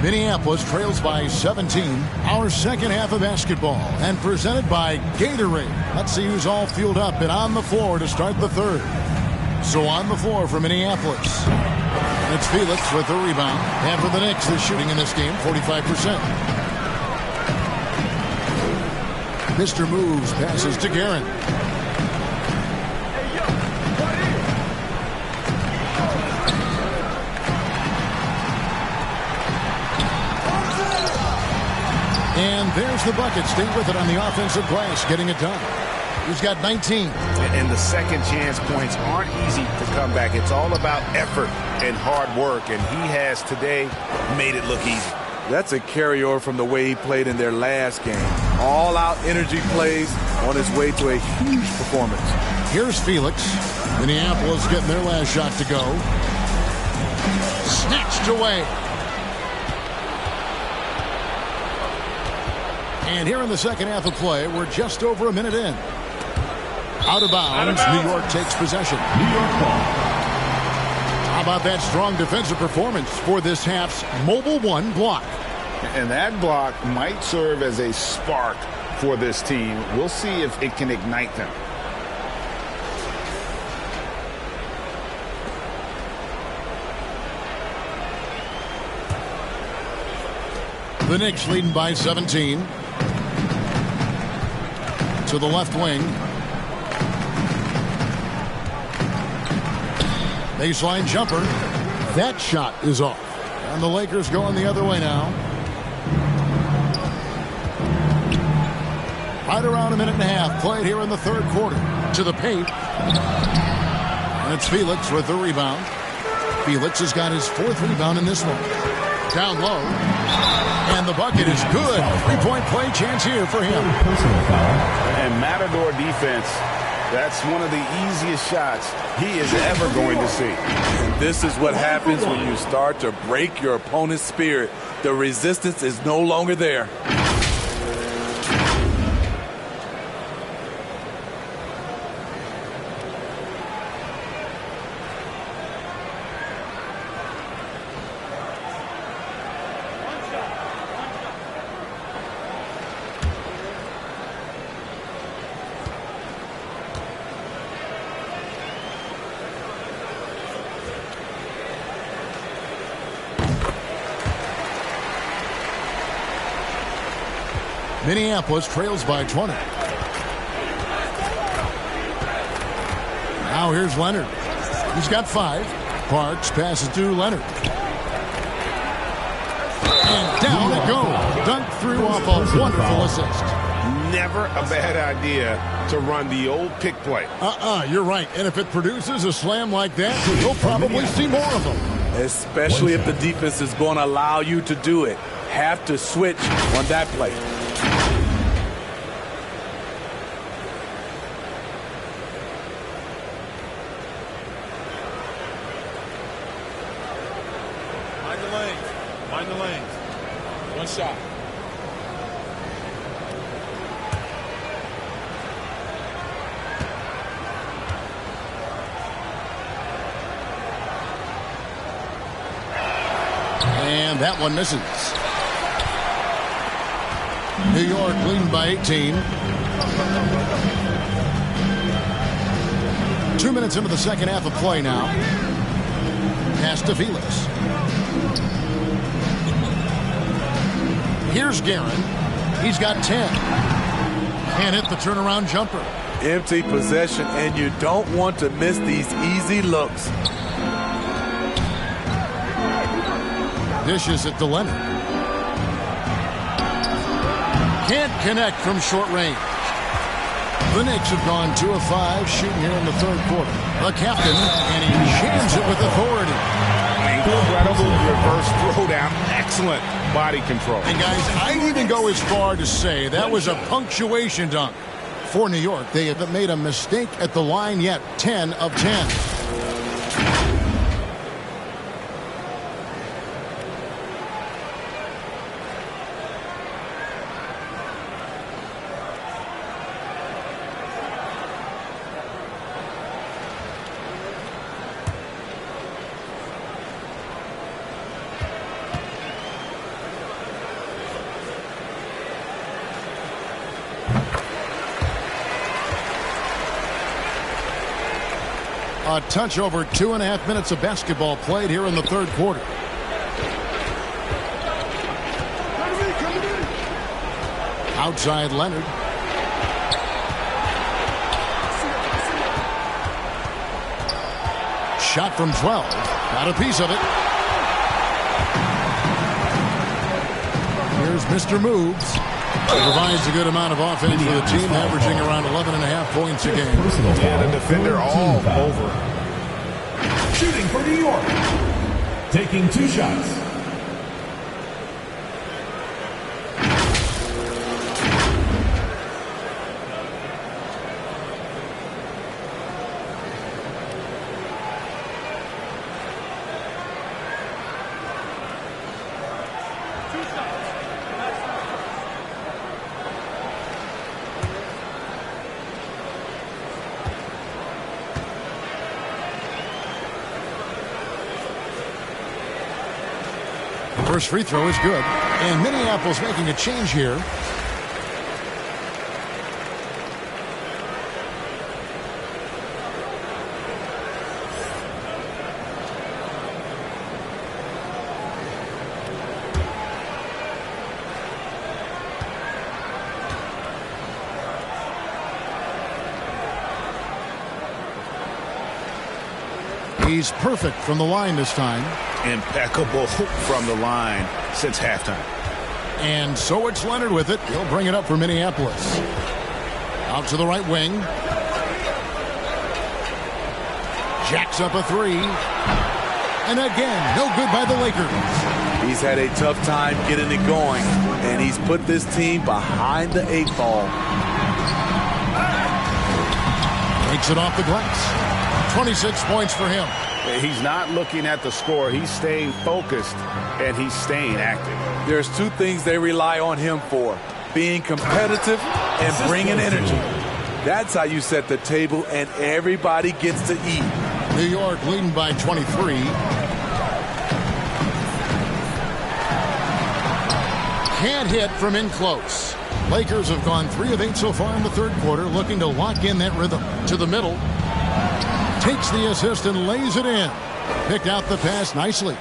[SPEAKER 6] Minneapolis trails by 17. Our second half of basketball, and presented by Gatorade. Let's see who's all fueled up and on the floor to start the third. So on the floor for Minneapolis. It's Felix with the rebound. And for the Knicks, they're shooting in this game 45%. Mr. Moves passes to Guerin. And there's the bucket. Stay with it on the offensive glass, getting it done. He's got 19.
[SPEAKER 7] And the second chance points aren't easy to come back. It's all about effort and hard work, and he has today made it look easy.
[SPEAKER 8] That's a carryover from the way he played in their last game. All-out energy plays on his way to a huge performance.
[SPEAKER 6] Here's Felix. Minneapolis getting their last shot to go. Snatched away. And here in the second half of play, we're just over a minute in. Out of bounds, New York takes possession.
[SPEAKER 9] New York ball.
[SPEAKER 6] How about that strong defensive performance for this half's Mobile One block?
[SPEAKER 7] And that block might serve as a spark for this team. We'll see if it can ignite them.
[SPEAKER 6] The Knicks leading by 17. To the left wing. Baseline jumper. That shot is off. And the Lakers going the other way now. Right around a minute and a half played here in the third quarter. To the paint. And it's Felix with the rebound. Felix has got his fourth rebound in this one. Down low. And the bucket is good. Three-point play chance here for him.
[SPEAKER 7] And Matador defense, that's one of the easiest shots he is ever going to see.
[SPEAKER 8] And this is what happens when you start to break your opponent's spirit. The resistance is no longer there.
[SPEAKER 6] Minneapolis trails by 20. Now here's Leonard. He's got 5. Parks passes to Leonard. And down it goes. Dunked through off a wonderful assist.
[SPEAKER 10] never a bad idea to run the old pick play.
[SPEAKER 6] You're right. And if it produces a slam like that, you'll probably see more of them.
[SPEAKER 8] Especially if the defense is going to allow you to do it. Have to switch on that play.
[SPEAKER 3] Mind the lanes. One shot.
[SPEAKER 6] And that one misses. New York leading by 18. 2 minutes into the second half of play now. Pass to Felix. Here's Guerin. He's got 10. Can't hit the turnaround jumper.
[SPEAKER 8] Empty possession, and you don't want to miss these easy looks.
[SPEAKER 6] Dishes it to Leonard. Can't connect from short range. The Knicks have gone 2 of 5 shooting here in the third quarter. The captain, and he jams it with authority.
[SPEAKER 10] Incredible reverse throwdown. Excellent body control.
[SPEAKER 6] And guys, I'd even go as far to say that was a punctuation dunk. For New York, they haven't made a mistake at the line yet. 10 of 10. A touch over 2.5 minutes of basketball played here in the third quarter. Outside Leonard. Shot from 12. Got a piece of it. Here's Mr. Moves. He provides a good amount of offense for the team, averaging around 11.5 points a game.
[SPEAKER 10] And a defender all over.
[SPEAKER 9] Shooting for New York. Taking 2 shots.
[SPEAKER 6] First free throw is good. And Minneapolis making a change here. He's perfect from the line this time.
[SPEAKER 7] Impeccable from the line since halftime.
[SPEAKER 6] And so it's Leonard with it. He'll bring it up for Minneapolis. Out to the right wing. Jacks up a 3. And again, no good by the Lakers.
[SPEAKER 8] He's had a tough time getting it going, and he's put this team behind the 8 ball.
[SPEAKER 6] Takes it off the glass. 26 points for him.
[SPEAKER 10] He's not looking at the score. He's staying focused, and he's staying active.
[SPEAKER 8] There's 2 things they rely on him for: being competitive and bringing energy. That's how you set the table, and everybody gets to eat.
[SPEAKER 6] New York leading by 23. Can't hit from in close. Lakers have gone 3 of 8 so far in the third quarter, looking to lock in that rhythm. To the middle. Takes the assist and lays it in. Picked out the pass nicely.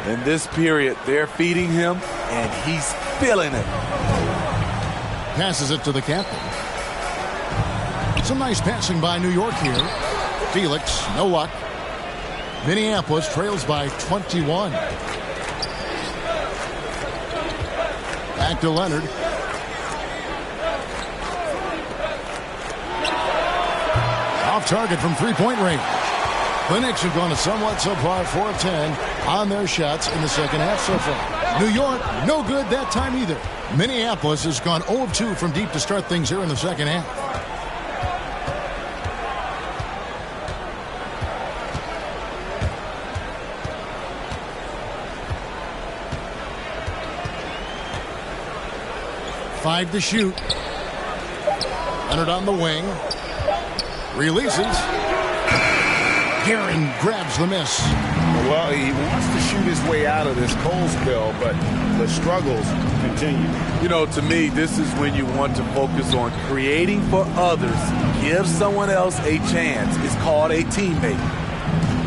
[SPEAKER 8] In this period, they're feeding him, and he's feeling it.
[SPEAKER 6] Passes it to the captain. Some nice passing by New York here. Felix, no luck. Minneapolis trails by 21. Back to Leonard. Off target from three-point range. The Knicks have gone a somewhat subpar 4 of 10 on their shots in the second half so far. New York, no good that time either. Minneapolis has gone 0 of 2 from deep to start things here in the second half. Five to shoot. Leonard on the wing. Releases. Guerin grabs the miss.
[SPEAKER 10] Well, he wants to shoot his way out of this cold spell, but the struggles continue.
[SPEAKER 8] You know, to me, this is when you want to focus on creating for others. Give someone else a chance. It's called a teammate.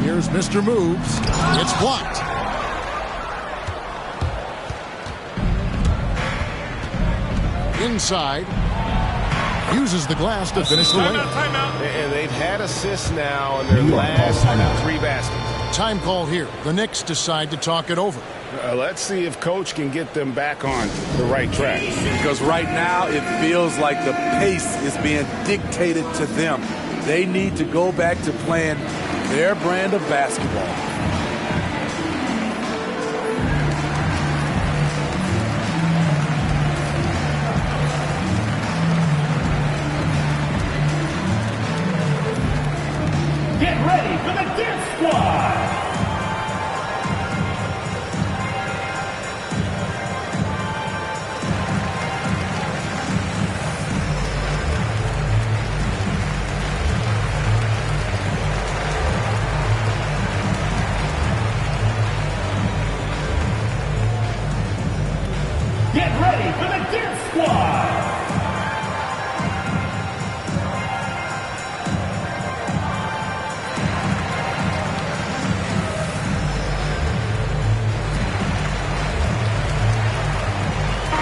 [SPEAKER 6] Here's Mr. Moves. It's blocked. Inside. Uses the glass to finish the layup.
[SPEAKER 10] And they've had assists now in their last 3 baskets.
[SPEAKER 6] Time called here. The Knicks decide to talk it over.
[SPEAKER 10] Let's see if Coach can get them back on the right track.
[SPEAKER 8] Because right now it feels like the pace is being dictated to them. They need to go back to playing their brand of basketball.
[SPEAKER 9] Get ready for the Dance Squad! Get ready for the Dance Squad!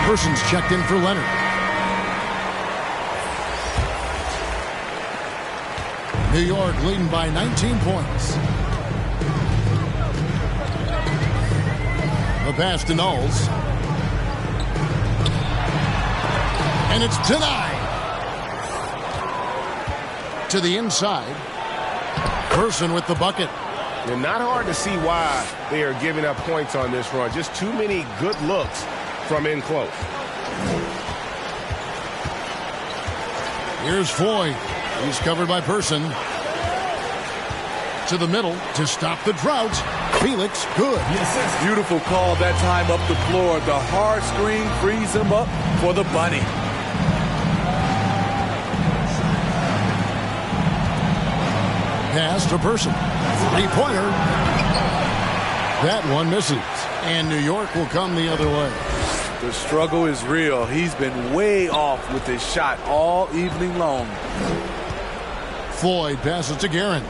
[SPEAKER 6] Person's checked in for Leonard. New York leading by 19 points. The pass to Knowles. And it's denied. To the inside. Person with the bucket.
[SPEAKER 10] And not hard to see why they are giving up points on this run. Just too many good looks from in close.
[SPEAKER 6] Here's Foy. He's covered by Person. To the middle to stop the drought. Felix, good.
[SPEAKER 8] Yes, beautiful call that time up the floor. The hard screen frees him up for the bunny.
[SPEAKER 6] Pass to Person. Three-pointer. That one misses. And New York will come the other way.
[SPEAKER 8] The struggle is real. He's been way off with his shot all evening long.
[SPEAKER 6] Floyd passes to Guerin.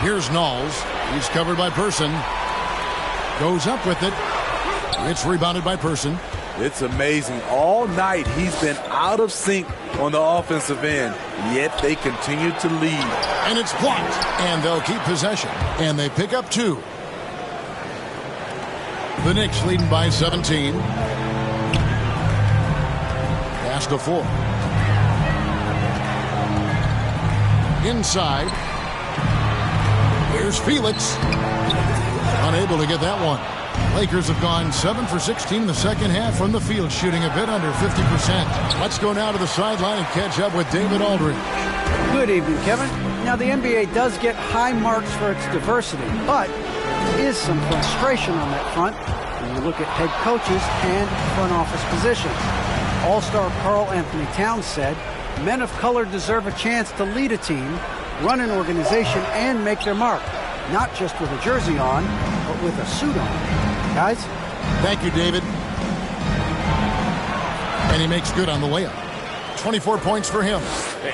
[SPEAKER 6] Here's Knowles. He's covered by Person. Goes up with it. It's rebounded by Person.
[SPEAKER 8] It's amazing. All night he's been out of sync on the offensive end, yet they continue to lead.
[SPEAKER 6] And it's blocked. And they'll keep possession. And they pick up 2. The Knicks leading by 17. Pass to 4. Inside. Here's Felix. Unable to get that one. Lakers have gone 7 for 16 in the second half from the field, shooting a bit under 50%. Let's go now to the sideline and catch up with David Aldridge.
[SPEAKER 12] Good evening, Kevin. Now, the NBA does get high marks for its diversity, but there is some frustration on that front when you look at head coaches and front office positions. All-star Karl Anthony Towns said, men of color deserve a chance to lead a team, run an organization, and make their mark. Not just with a jersey on, but with a suit on. Guys?
[SPEAKER 6] Thank you, David. And he makes good on the layup. 24 points for him.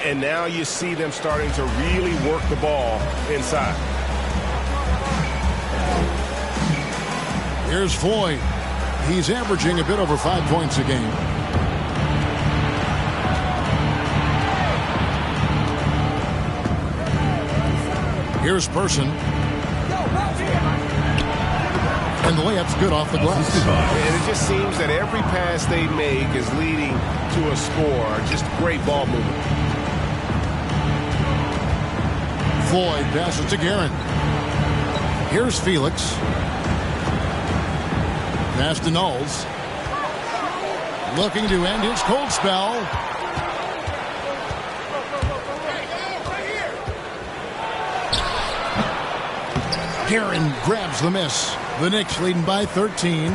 [SPEAKER 10] And now you see them starting to really work the ball inside.
[SPEAKER 6] Here's Floyd. He's averaging a bit over 5 points a game. Here's Person. And the layup's good off the glass.
[SPEAKER 10] And it just seems that every pass they make is leading to a score. Just great ball movement.
[SPEAKER 6] Floyd passes to Guerin. Here's Felix. Pass to Knowles. Looking to end his cold spell. Guerin grabs the miss. The Knicks leading by 13.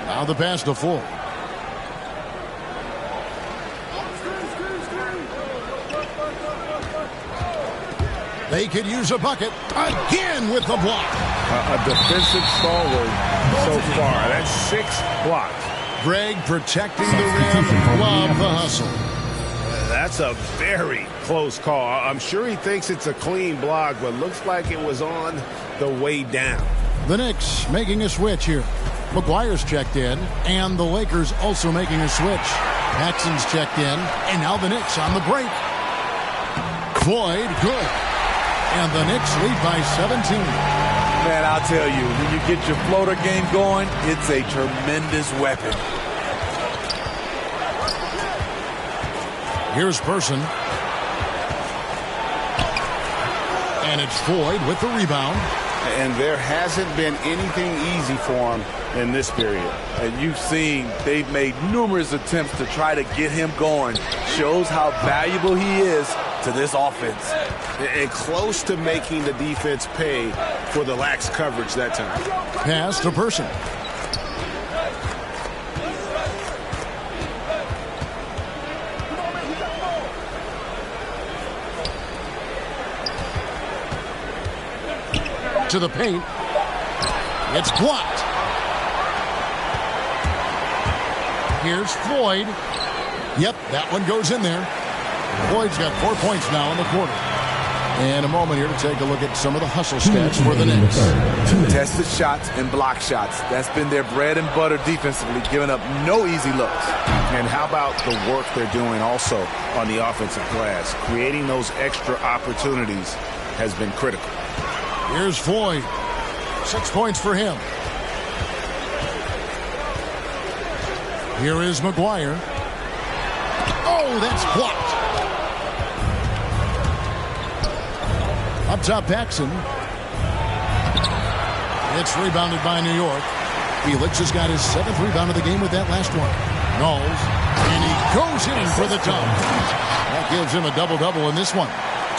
[SPEAKER 6] Now the pass to Floyd. They could use a bucket again with the block.
[SPEAKER 10] A defensive stalwart so far. That's 6 blocks.
[SPEAKER 6] Greg protecting the rim. Love the hustle.
[SPEAKER 10] That's a very close call. I'm sure he thinks it's a clean block, but looks like it was on the way down.
[SPEAKER 6] The Knicks making a switch here. McGuire's checked in, and the Lakers also making a switch. Paxson's checked in, and now the Knicks on the break. Floyd, good. And the Knicks lead by 17.
[SPEAKER 8] Man, I'll tell you, when you get your floater game going, it's a tremendous weapon.
[SPEAKER 6] Here's Person. And it's Floyd with the rebound.
[SPEAKER 10] And there hasn't been anything easy for him in this period.
[SPEAKER 8] And you've seen they've made numerous attempts to try to get him going. Shows how valuable he is to this offense.
[SPEAKER 10] And close to making the defense pay for the lax coverage that time.
[SPEAKER 6] Pass to Person. To the paint. It's blocked. Here's Floyd. Yep, that one goes in there. Floyd's got 4 points now in the quarter. And a moment here to take a look at some of the hustle stats for the Knicks.
[SPEAKER 8] Contested shots and block shots. That's been their bread and butter defensively, giving up no easy looks.
[SPEAKER 10] And how about the work they're doing also on the offensive glass? Creating those extra opportunities has been critical.
[SPEAKER 6] Here's Floyd. 6 points for him. Here is McGuire. Oh, that's blocked. Up top, Paxson. It's rebounded by New York. Felix has got his 7th rebound of the game with that last one. Knowles. And he goes in for the dunk. That gives him a double-double in this one.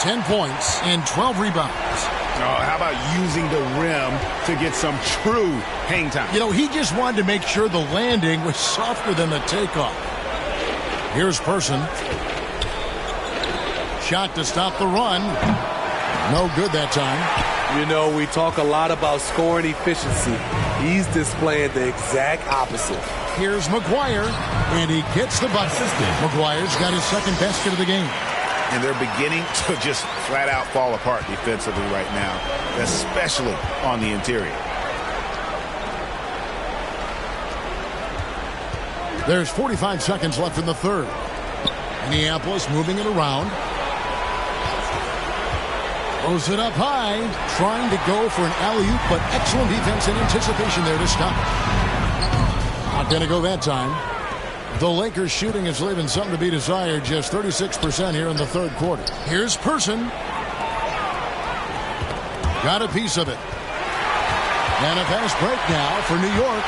[SPEAKER 6] 10 points and 12 rebounds.
[SPEAKER 10] Oh, how about using the rim to get some true hang time?
[SPEAKER 6] You know, he just wanted to make sure the landing was softer than the takeoff. Here's Person. Shot to stop the run. No good that time.
[SPEAKER 8] You know, we talk a lot about scoring efficiency. He's displaying the exact opposite.
[SPEAKER 6] Here's McGuire, and he gets the bucket. McGuire's got his 2nd basket of the game.
[SPEAKER 10] And they're beginning to just flat out fall apart defensively right now, especially on the interior.
[SPEAKER 6] There's 45 seconds left in the third. Minneapolis moving it around. Throws it up high, trying to go for an alley-oop, but excellent defense and anticipation there to stop. Not going to go that time. The Lakers shooting is leaving something to be desired, just 36% here in the third quarter. Here's Person. Got a piece of it. And a fast break now for New York.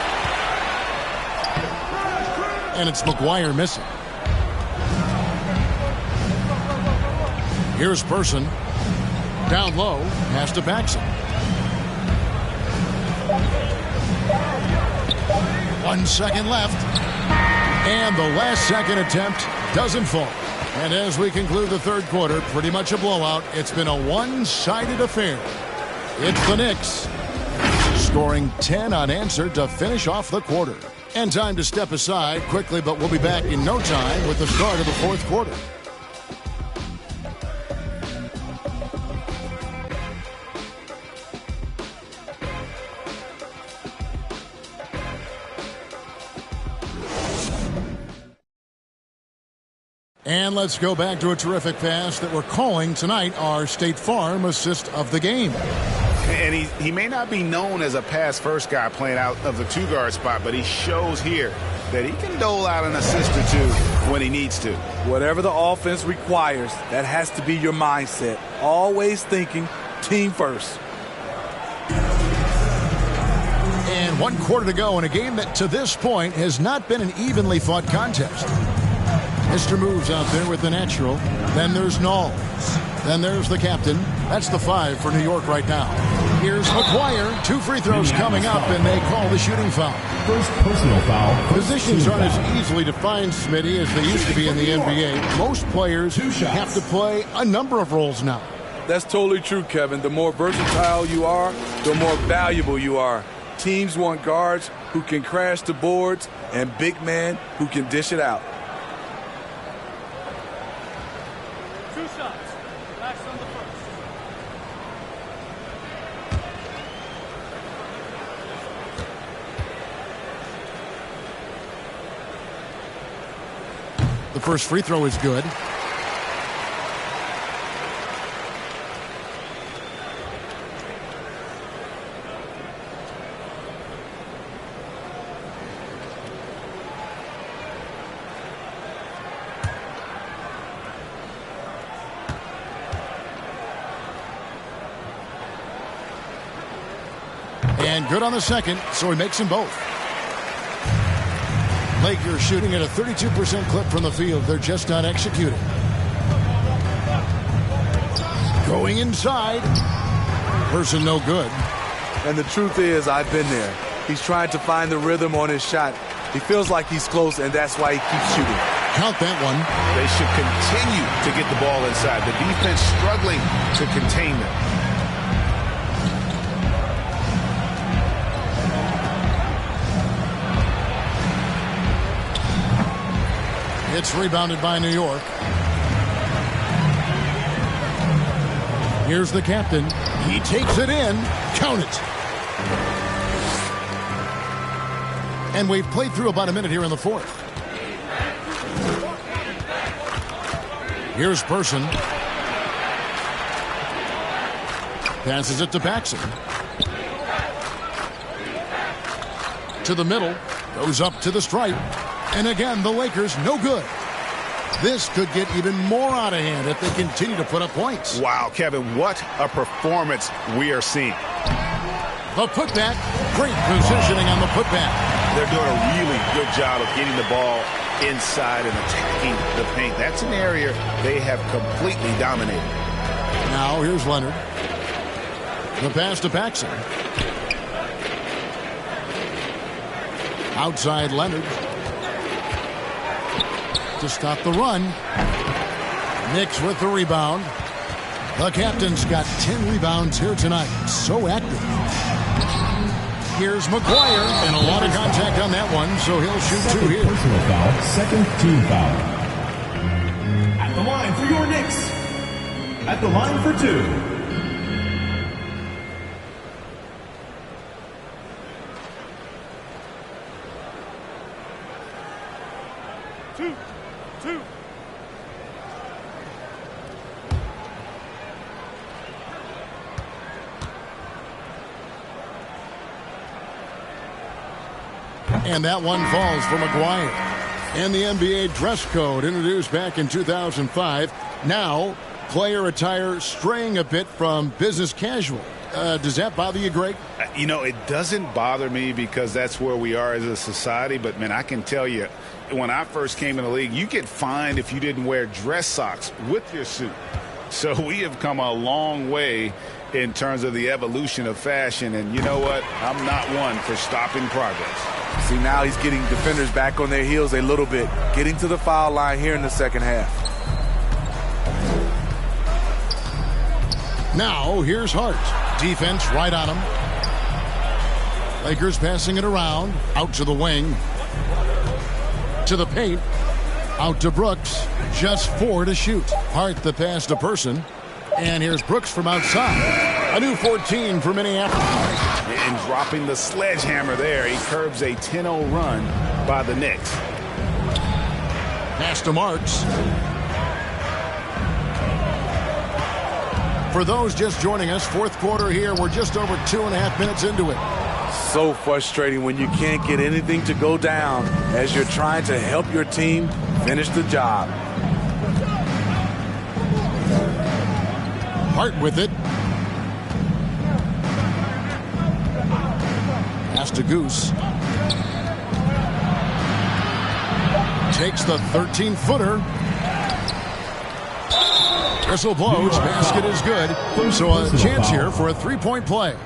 [SPEAKER 6] And it's McGuire missing. Here's Person. Down low, pass to Paxson. 1 second left. And the last second attempt doesn't fall. And as we conclude the third quarter, pretty much a blowout. It's been a one-sided affair. It's the Knicks scoring 10 unanswered to finish off the quarter. And time to step aside quickly, but we'll be back in no time with the start of the fourth quarter. And let's go back to a terrific pass that we're calling tonight our State Farm assist of the game.
[SPEAKER 7] And he may not be known as a pass-first guy playing out of the two-guard spot, but he shows here that he can dole out an assist or two when he needs to.
[SPEAKER 8] Whatever the offense requires, that has to be your mindset. Always thinking team first.
[SPEAKER 6] And 1 quarter to go in a game that to this point has not been an evenly fought contest. Mr. Moves out there with the natural. Then there's Null. Then there's the captain. That's the 5 for New York right now. Here's McGuire. 2 free throws coming up, and they call the shooting foul.
[SPEAKER 9] First personal foul.
[SPEAKER 6] Positions aren't as easily defined, Smitty, as they used to be in the NBA. Most players have to play a number of roles now.
[SPEAKER 8] That's totally true, Kevin. The more versatile you are, the more valuable you are. Teams want guards who can crash the boards and big men who can dish it out.
[SPEAKER 13] 2 shots. Relax on the first.
[SPEAKER 6] The first free throw is good. And good on the second, so he makes them both. Lakers shooting at a 32% clip from the field. They're just not executing. Going inside. Person no good.
[SPEAKER 8] And the truth is, I've been there. He's trying to find the rhythm on his shot. He feels like he's close, and that's why he keeps shooting.
[SPEAKER 6] Count that one.
[SPEAKER 7] They should continue to get the ball inside. The defense struggling to contain them.
[SPEAKER 6] It's rebounded by New York. Here's the captain. He takes it in. Count it. And we've played through about a minute here in the fourth. Here's Person. Passes it to Paxson. To the middle. Goes up to the stripe. And again, the Lakers, no good. This could get even more out of hand if they continue to put up points.
[SPEAKER 7] Wow, Kevin, what a performance we are seeing.
[SPEAKER 6] The putback, great positioning on the putback.
[SPEAKER 7] They're doing a really good job of getting the ball inside and attacking the paint. That's an area they have completely dominated.
[SPEAKER 6] Now here's Leonard. The pass to Paxson. Outside Leonard. To stop the run. Knicks with the rebound. The captain's got 10 rebounds here tonight. So active. Here's McGuire, and a lot of contact on that one, so he'll shoot 2 here.
[SPEAKER 9] Personal foul, second team foul. At the line for your Knicks. At the line for 2.
[SPEAKER 6] And that one falls for McGuire. And the NBA dress code introduced back in 2005. Now, player attire straying a bit from business casual. Does that bother you, Greg?
[SPEAKER 7] You know, it doesn't bother me because that's where we are as a society. But, man, I can tell you, when I first came in the league, you get fined if you didn't wear dress socks with your suit. So we have come a long way in terms of the evolution of fashion. And you know what? I'm not one for stopping progress.
[SPEAKER 8] See, now he's getting defenders back on their heels a little bit, getting to the foul line here in the second half.
[SPEAKER 6] Now, here's Hart. Defense right on him. Lakers passing it around. Out to the wing. To the paint. Out to Brooks. Just 4 to shoot. Hart the pass to Person. And here's Brooks from outside. A new 14 for Minneapolis.
[SPEAKER 7] And dropping the sledgehammer there, he curbs a 10-0 run by the Knicks.
[SPEAKER 6] Pass to Marks. For those just joining us, fourth quarter here. We're just over 2.5 minutes into it.
[SPEAKER 8] So frustrating when you can't get anything to go down as you're trying to help your team finish the job.
[SPEAKER 6] Hart with it. Pass to Goose. Takes the 13-footer. Whistle blows. Basket is good. So a chance here for a three-point play.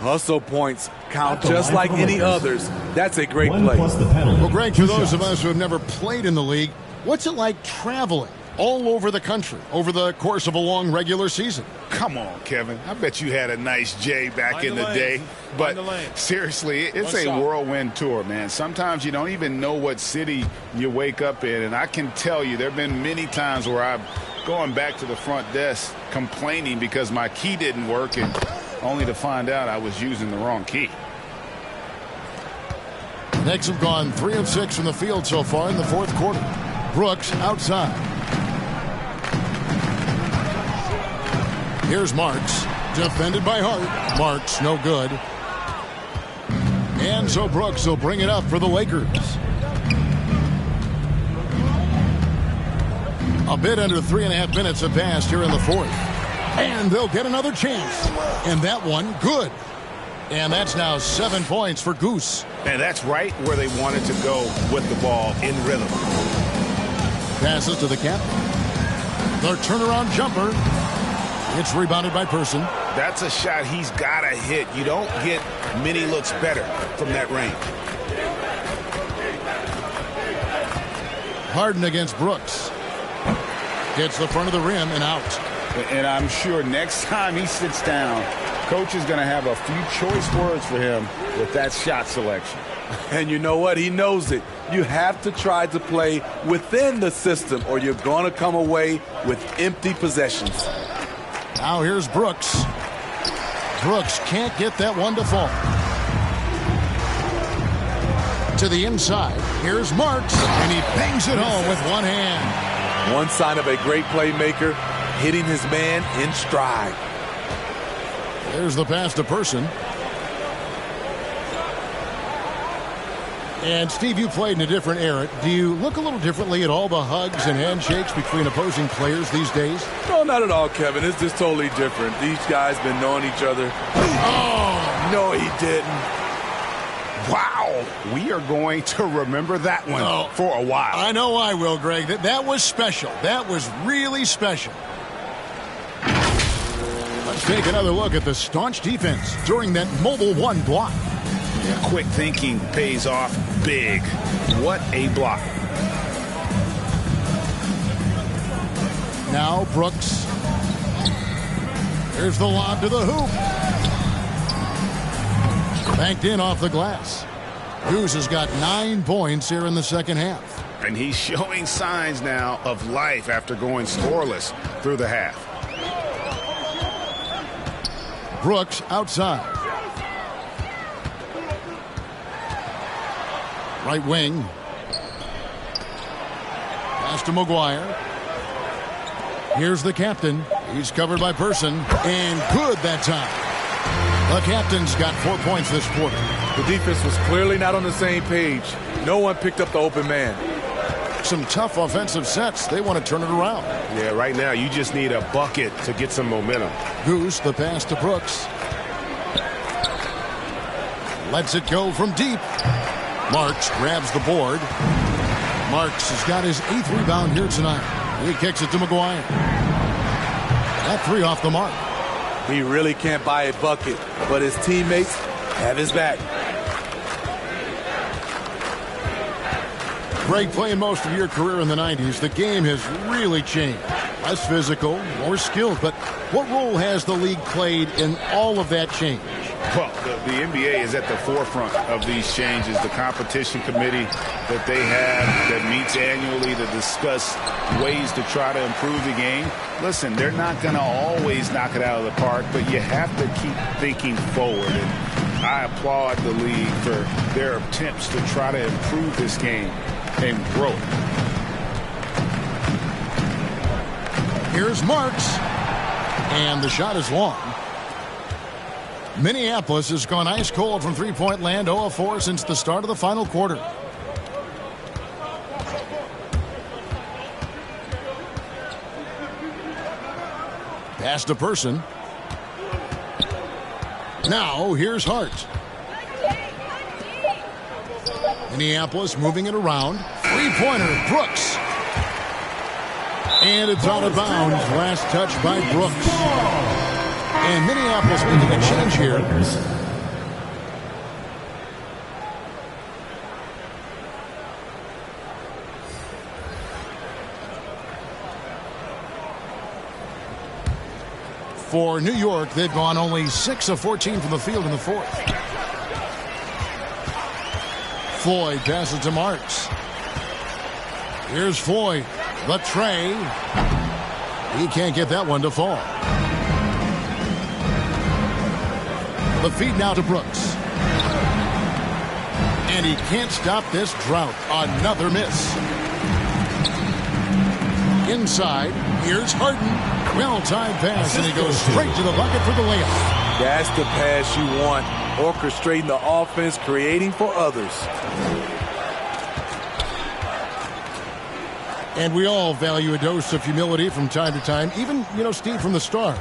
[SPEAKER 8] Hustle points count just like any others. That's a great play.
[SPEAKER 6] Well, Greg, for those of us who have never played in the league, what's it like traveling all over the country over the course of a long regular season?
[SPEAKER 7] Come on, Kevin. I bet you had a nice J back in the day. But seriously, it's a whirlwind tour, man. Sometimes you don't even know what city you wake up in. And I can tell you there have been many times where I'm going back to the front desk complaining because my key didn't work, and only to find out I was using the wrong key.
[SPEAKER 6] Knicks have gone 3 of 6 from the field so far in the fourth quarter. Brooks outside. Here's Marks, defended by Hart. Marks no good. And so Brooks will bring it up for the Lakers. A bit under 3.5 minutes have passed here in the fourth. And they'll get another chance. And that one, good. And that's now 7 points for Goose.
[SPEAKER 7] And that's right where they wanted to go with the ball in rhythm.
[SPEAKER 6] Passes to the captain. The turnaround jumper. It's rebounded by Person.
[SPEAKER 7] That's a shot he's got to hit. You don't get many looks better from that range.
[SPEAKER 6] Harden against Brooks. Gets the front of the rim and out.
[SPEAKER 7] And I'm sure next time he sits down, coach is going to have a few choice words for him with that shot selection.
[SPEAKER 8] And you know what? He knows it. You have to try to play within the system or you're going to come away with empty possessions.
[SPEAKER 6] Now here's Brooks. Brooks can't get that one to fall. To the inside. Here's Marks. And he bangs it home with one hand.
[SPEAKER 8] One sign of a great playmaker, hitting his man in stride.
[SPEAKER 6] There's the pass to Person. And, Steve, you played in a different era. Do you look a little differently at all the hugs and handshakes between opposing players these days?
[SPEAKER 8] No, not at all, Kevin. It's just totally different. These guys been knowing each other.
[SPEAKER 6] Oh!
[SPEAKER 8] No, he didn't.
[SPEAKER 7] Wow. We are going to remember that one for a while.
[SPEAKER 6] I know I will, Greg. That was special. That was really special. Let's take another look at the staunch defense during that Mobile One block.
[SPEAKER 7] Yeah, quick thinking pays off big. What a block.
[SPEAKER 6] Now Brooks. Here's the lob to the hoop. Banked in off the glass. Goose has got 9 points here in the second half.
[SPEAKER 7] And he's showing signs now of life after going scoreless through the half.
[SPEAKER 6] Brooks outside. Right wing. Pass to McGuire. Here's the captain. He's covered by Person. And good that time. The captain's got 4 points this quarter.
[SPEAKER 8] The defense was clearly not on the same page. No one picked up the open man.
[SPEAKER 6] Some tough offensive sets. They want to turn it around.
[SPEAKER 10] Yeah, right now you just need a bucket to get some momentum.
[SPEAKER 6] Goose, the pass to Brooks. Lets it go from deep. Marks grabs the board. Marks has got his 8th rebound here tonight. He kicks it to McGuire. That 3 off the mark.
[SPEAKER 8] He really can't buy a bucket, but his teammates have his back.
[SPEAKER 6] Greg, playing most of your career in the 90s, the game has really changed. Less physical, more skilled. But what role has the league played in all of that change?
[SPEAKER 7] Well, the NBA is at the forefront of these changes. The competition committee that they have that meets annually to discuss ways to try to improve the game. Listen, they're not going to always knock it out of the park, but you have to keep thinking forward. And I applaud the league for their attempts to try to improve this game and grow.
[SPEAKER 6] Here's Marks. And the shot is long. Minneapolis has gone ice cold from three-point land, 0 of 4 since the start of the final quarter. Pass to Person. Now here's Hart. Minneapolis moving it around. Three-pointer, Brooks. And it's out of bounds. Last touch by Brooks. And Minneapolis making a change here. For New York, they've gone only 6 of 14 from the field in the fourth. Floyd passes to Marks. Here's Floyd. The tray. He can't get that one to fall. The feed now to Brooks. And he can't stop this drought. Another miss. Inside, here's Harden. Well-timed pass, and he goes straight to the bucket for the layup.
[SPEAKER 8] That's the pass you want. Orchestrating the offense, creating for others.
[SPEAKER 6] And we all value a dose of humility from time to time, even, Steve, from the stars.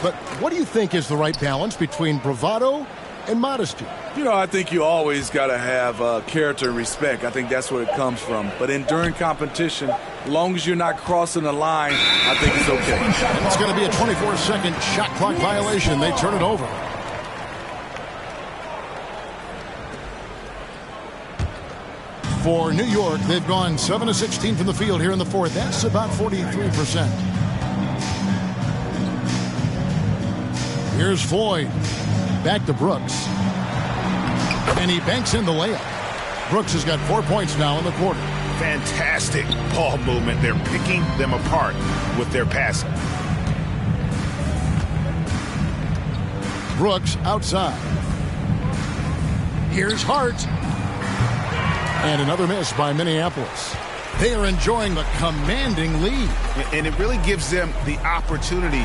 [SPEAKER 6] But what do you think is the right balance between bravado and modesty?
[SPEAKER 8] I think you always got to have character and respect. I think that's where it comes from. But during competition, as long as you're not crossing the line, I think it's okay.
[SPEAKER 6] And it's going to be a 24-second shot clock violation. They turn it over. For New York, they've gone 7 of 16 from the field here in the fourth. That's about 43%. Here's Floyd. Back to Brooks. And he banks in the layup. Brooks has got 4 points now in the quarter.
[SPEAKER 10] Fantastic ball movement. They're picking them apart with their passing.
[SPEAKER 6] Brooks outside. Here's Hart. And another miss by Minneapolis. They are enjoying the commanding lead.
[SPEAKER 10] And it really gives them the opportunity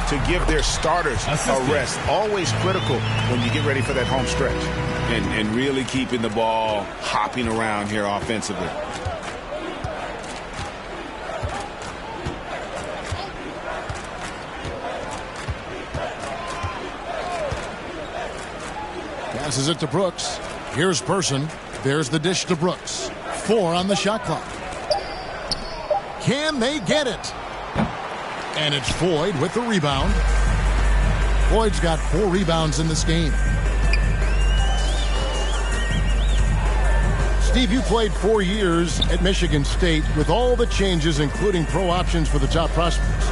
[SPEAKER 10] to give their starters a rest. Always critical when you get ready for that home stretch. And really keeping the ball hopping around here offensively.
[SPEAKER 6] Passes it to Brooks. Here's Person. There's the dish to Brooks. 4 on the shot clock. Can they get it? And it's Floyd with the rebound. Floyd's got 4 rebounds in this game. Steve, you played 4 years at Michigan State with all the changes, including pro options for the top prospects.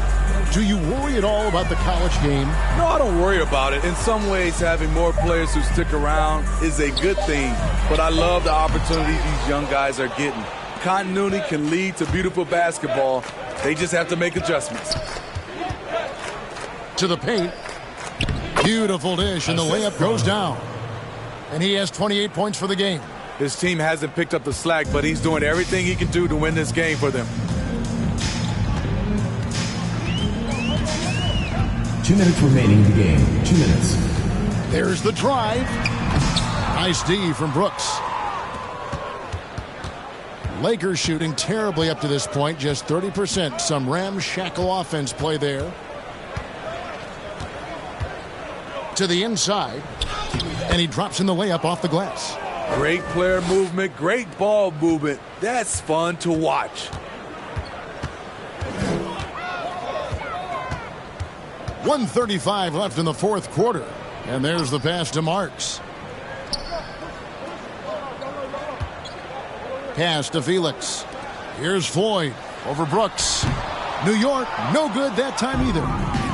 [SPEAKER 6] Do you worry at all about the college game?
[SPEAKER 8] No, I don't worry about it. In some ways, having more players who stick around is a good thing. But I love the opportunity these young guys are getting. Continuity can lead to beautiful basketball. They just have to make adjustments.
[SPEAKER 6] To the paint. Beautiful dish, and the layup goes down. And he has 28 points for the game.
[SPEAKER 8] His team hasn't picked up the slack, but he's doing everything he can do to win this game for them.
[SPEAKER 9] 2 minutes remaining in the game. 2 minutes.
[SPEAKER 6] There's the drive. Nice D from Brooks. Lakers shooting terribly up to this point, just 30%. Some ramshackle offense play there. To the inside. And he drops in the layup off the glass.
[SPEAKER 8] Great player movement, great ball movement. That's fun to watch.
[SPEAKER 6] 1:35 left in the fourth quarter. And there's the pass to Marks. Pass to Felix. Here's Floyd over Brooks. New York, no good that time either.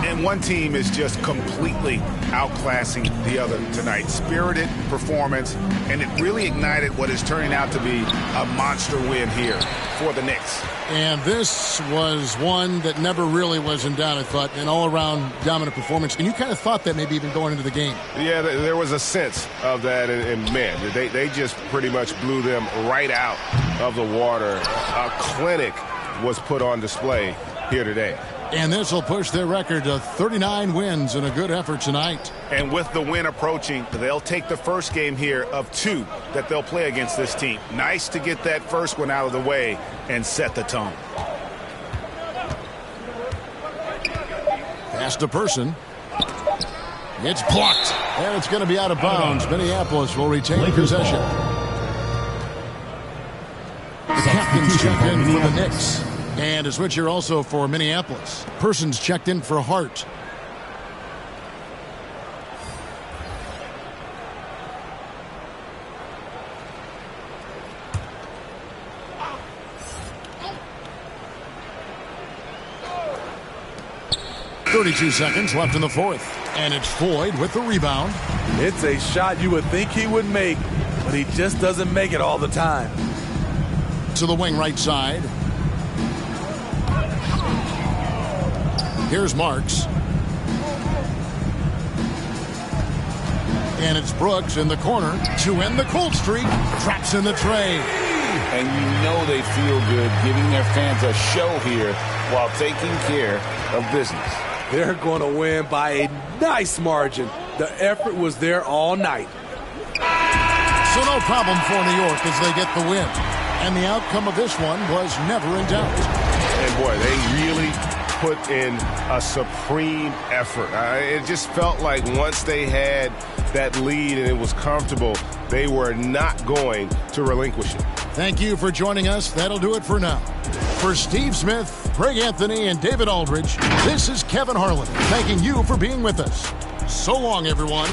[SPEAKER 10] And one team is just completely outclassing the other tonight. Spirited performance, and it really ignited what is turning out to be a monster win here for the Knicks.
[SPEAKER 6] And this was one that never really was in doubt, I thought, an all-around dominant performance. And you kind of thought that maybe even going into the game.
[SPEAKER 10] Yeah, there was a sense of that, and man, they just pretty much blew them right out of the water. A clinic was put on display here today.
[SPEAKER 6] And this will push their record to 39 wins in a good effort tonight.
[SPEAKER 7] And with the win approaching, they'll take the first game here of 2 that they'll play against this team. Nice to get that first one out of the way and set the tone.
[SPEAKER 6] Pass to Person. It's blocked. And it's going to be out of bounds. Minneapolis will retain possession. The captain's checked in for the Knicks. And a switch here also for Minneapolis. Person's checked in for Hart. .32 seconds left in the fourth. And it's Floyd with the rebound.
[SPEAKER 8] It's a shot you would think he would make, but he just doesn't make it all the time.
[SPEAKER 6] To the wing right side. Here's Marks. And it's Brooks in the corner to end the cold streak. Traps in the tray.
[SPEAKER 10] And you know they feel good giving their fans a show here while taking care of business.
[SPEAKER 8] They're going to win by a nice margin. The effort was there all night.
[SPEAKER 6] So no problem for New York as they get the win. And the outcome of this one was never in doubt.
[SPEAKER 10] And boy, they really put in a supreme effort. It just felt like once they had that lead and it was comfortable, they were not going to relinquish it.
[SPEAKER 6] Thank you for joining us. That'll do it for now. For Steve Smith, Greg Anthony, and David Aldridge, this is Kevin Harlan thanking you for being with us. So long, everyone.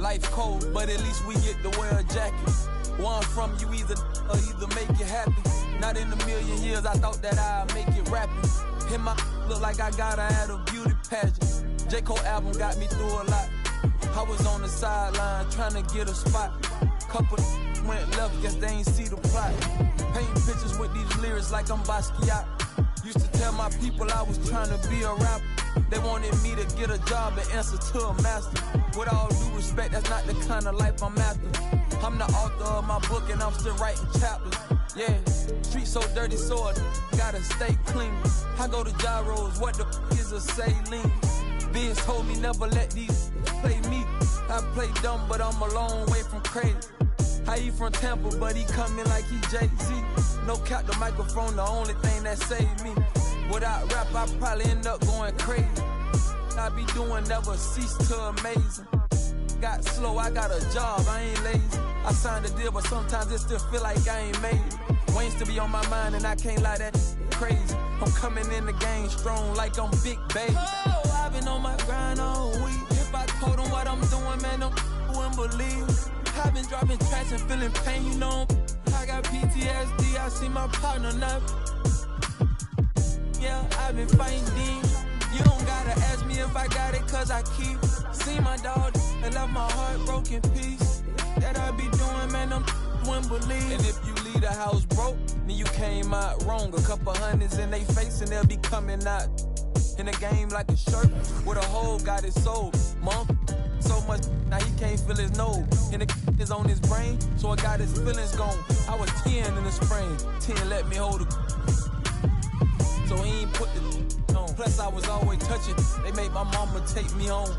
[SPEAKER 14] Life cold, but at least we get to wear a jacket. One from you either make it happen. Not in a million years, I thought that I'd make it rapping. Hit my look like I got her at a beauty pageant. J. Cole album got me through a lot. I was on the sideline trying to get a spot. Couple went left, guess they ain't see the plot. Painting pictures with these lyrics like I'm Basquiat. Used to tell my people I was trying to be a rapper. They wanted me to get a job and answer to a master. With all due respect, that's not the kind of life I'm after. I'm the author of my book and I'm still writing chapters. Yeah, street so dirty, so I gotta stay clean. I go to gyros, what the is a saline? Vince told me never let these play me. I play dumb, but I'm a long way from crazy. He from Tampa, but he coming like he Jay-Z. No cap, the microphone, the only thing that saved me. Without rap, I probably end up going crazy. I be doing never cease to amazing. Got slow, I got a job, I ain't lazy. I signed a deal, but sometimes it still feel like I ain't made it. Wayne's to be on my mind, and I can't lie, that crazy. I'm coming in the game strong like I'm Big Baby. Oh, I've been on my grind all week. If I told them what I'm doing, man, them wouldn't believe. I've been dropping tracks and feeling pain, you know. I got PTSD, I see my partner now. Yeah, I've been fighting demons. You don't gotta ask me if I got it, cause I keep. See my dog and left my heart broken piece. That I be doing, man, them wouldn't believe. And if you leave the house broke, then you came out wrong. A couple hundreds in they face and they'll be coming out in the game like a shirt with a hole got his soul. Mom, so much now he can't feel his nose. And the is on his brain, so I got his feelings gone. I was 10 in the spring, 10 let me hold it. So he ain't put the on. Plus I was always touching. They made my mama take me home.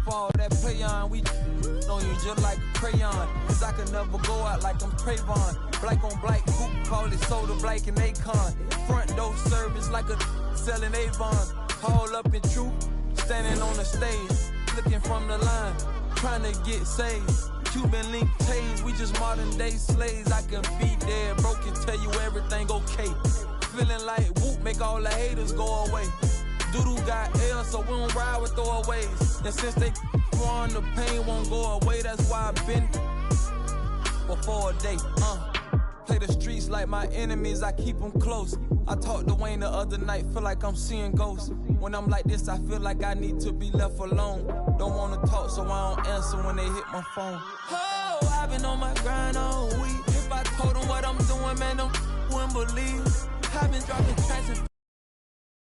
[SPEAKER 14] For all that play on, we on you just like a crayon. Cause I could never go out like I'm Trayvon. Black on black, coupe, call it soda black and Akon. Front door service like a selling Avon. Haul up in truth, standing on the stage, looking from the line, trying to get saved. Cuban link chains, we just modern day slaves. I can be dead broke and tell you everything okay. Feeling like whoop, make all the haters go away. Doodoo got L, so we don't ride with throwaways. And since they won, the pain won't go away. That's why I've been before a day. Play the streets like my enemies, I keep them close. I talked to Wayne the other night, feel like I'm seeing ghosts. When I'm like this, I feel like I need to be left alone. Don't wanna talk, so I don't answer when they hit my phone. Oh, I've been on my grind all week. If I told them what I'm doing, man, them wouldn't believe. I've been dropping tracks and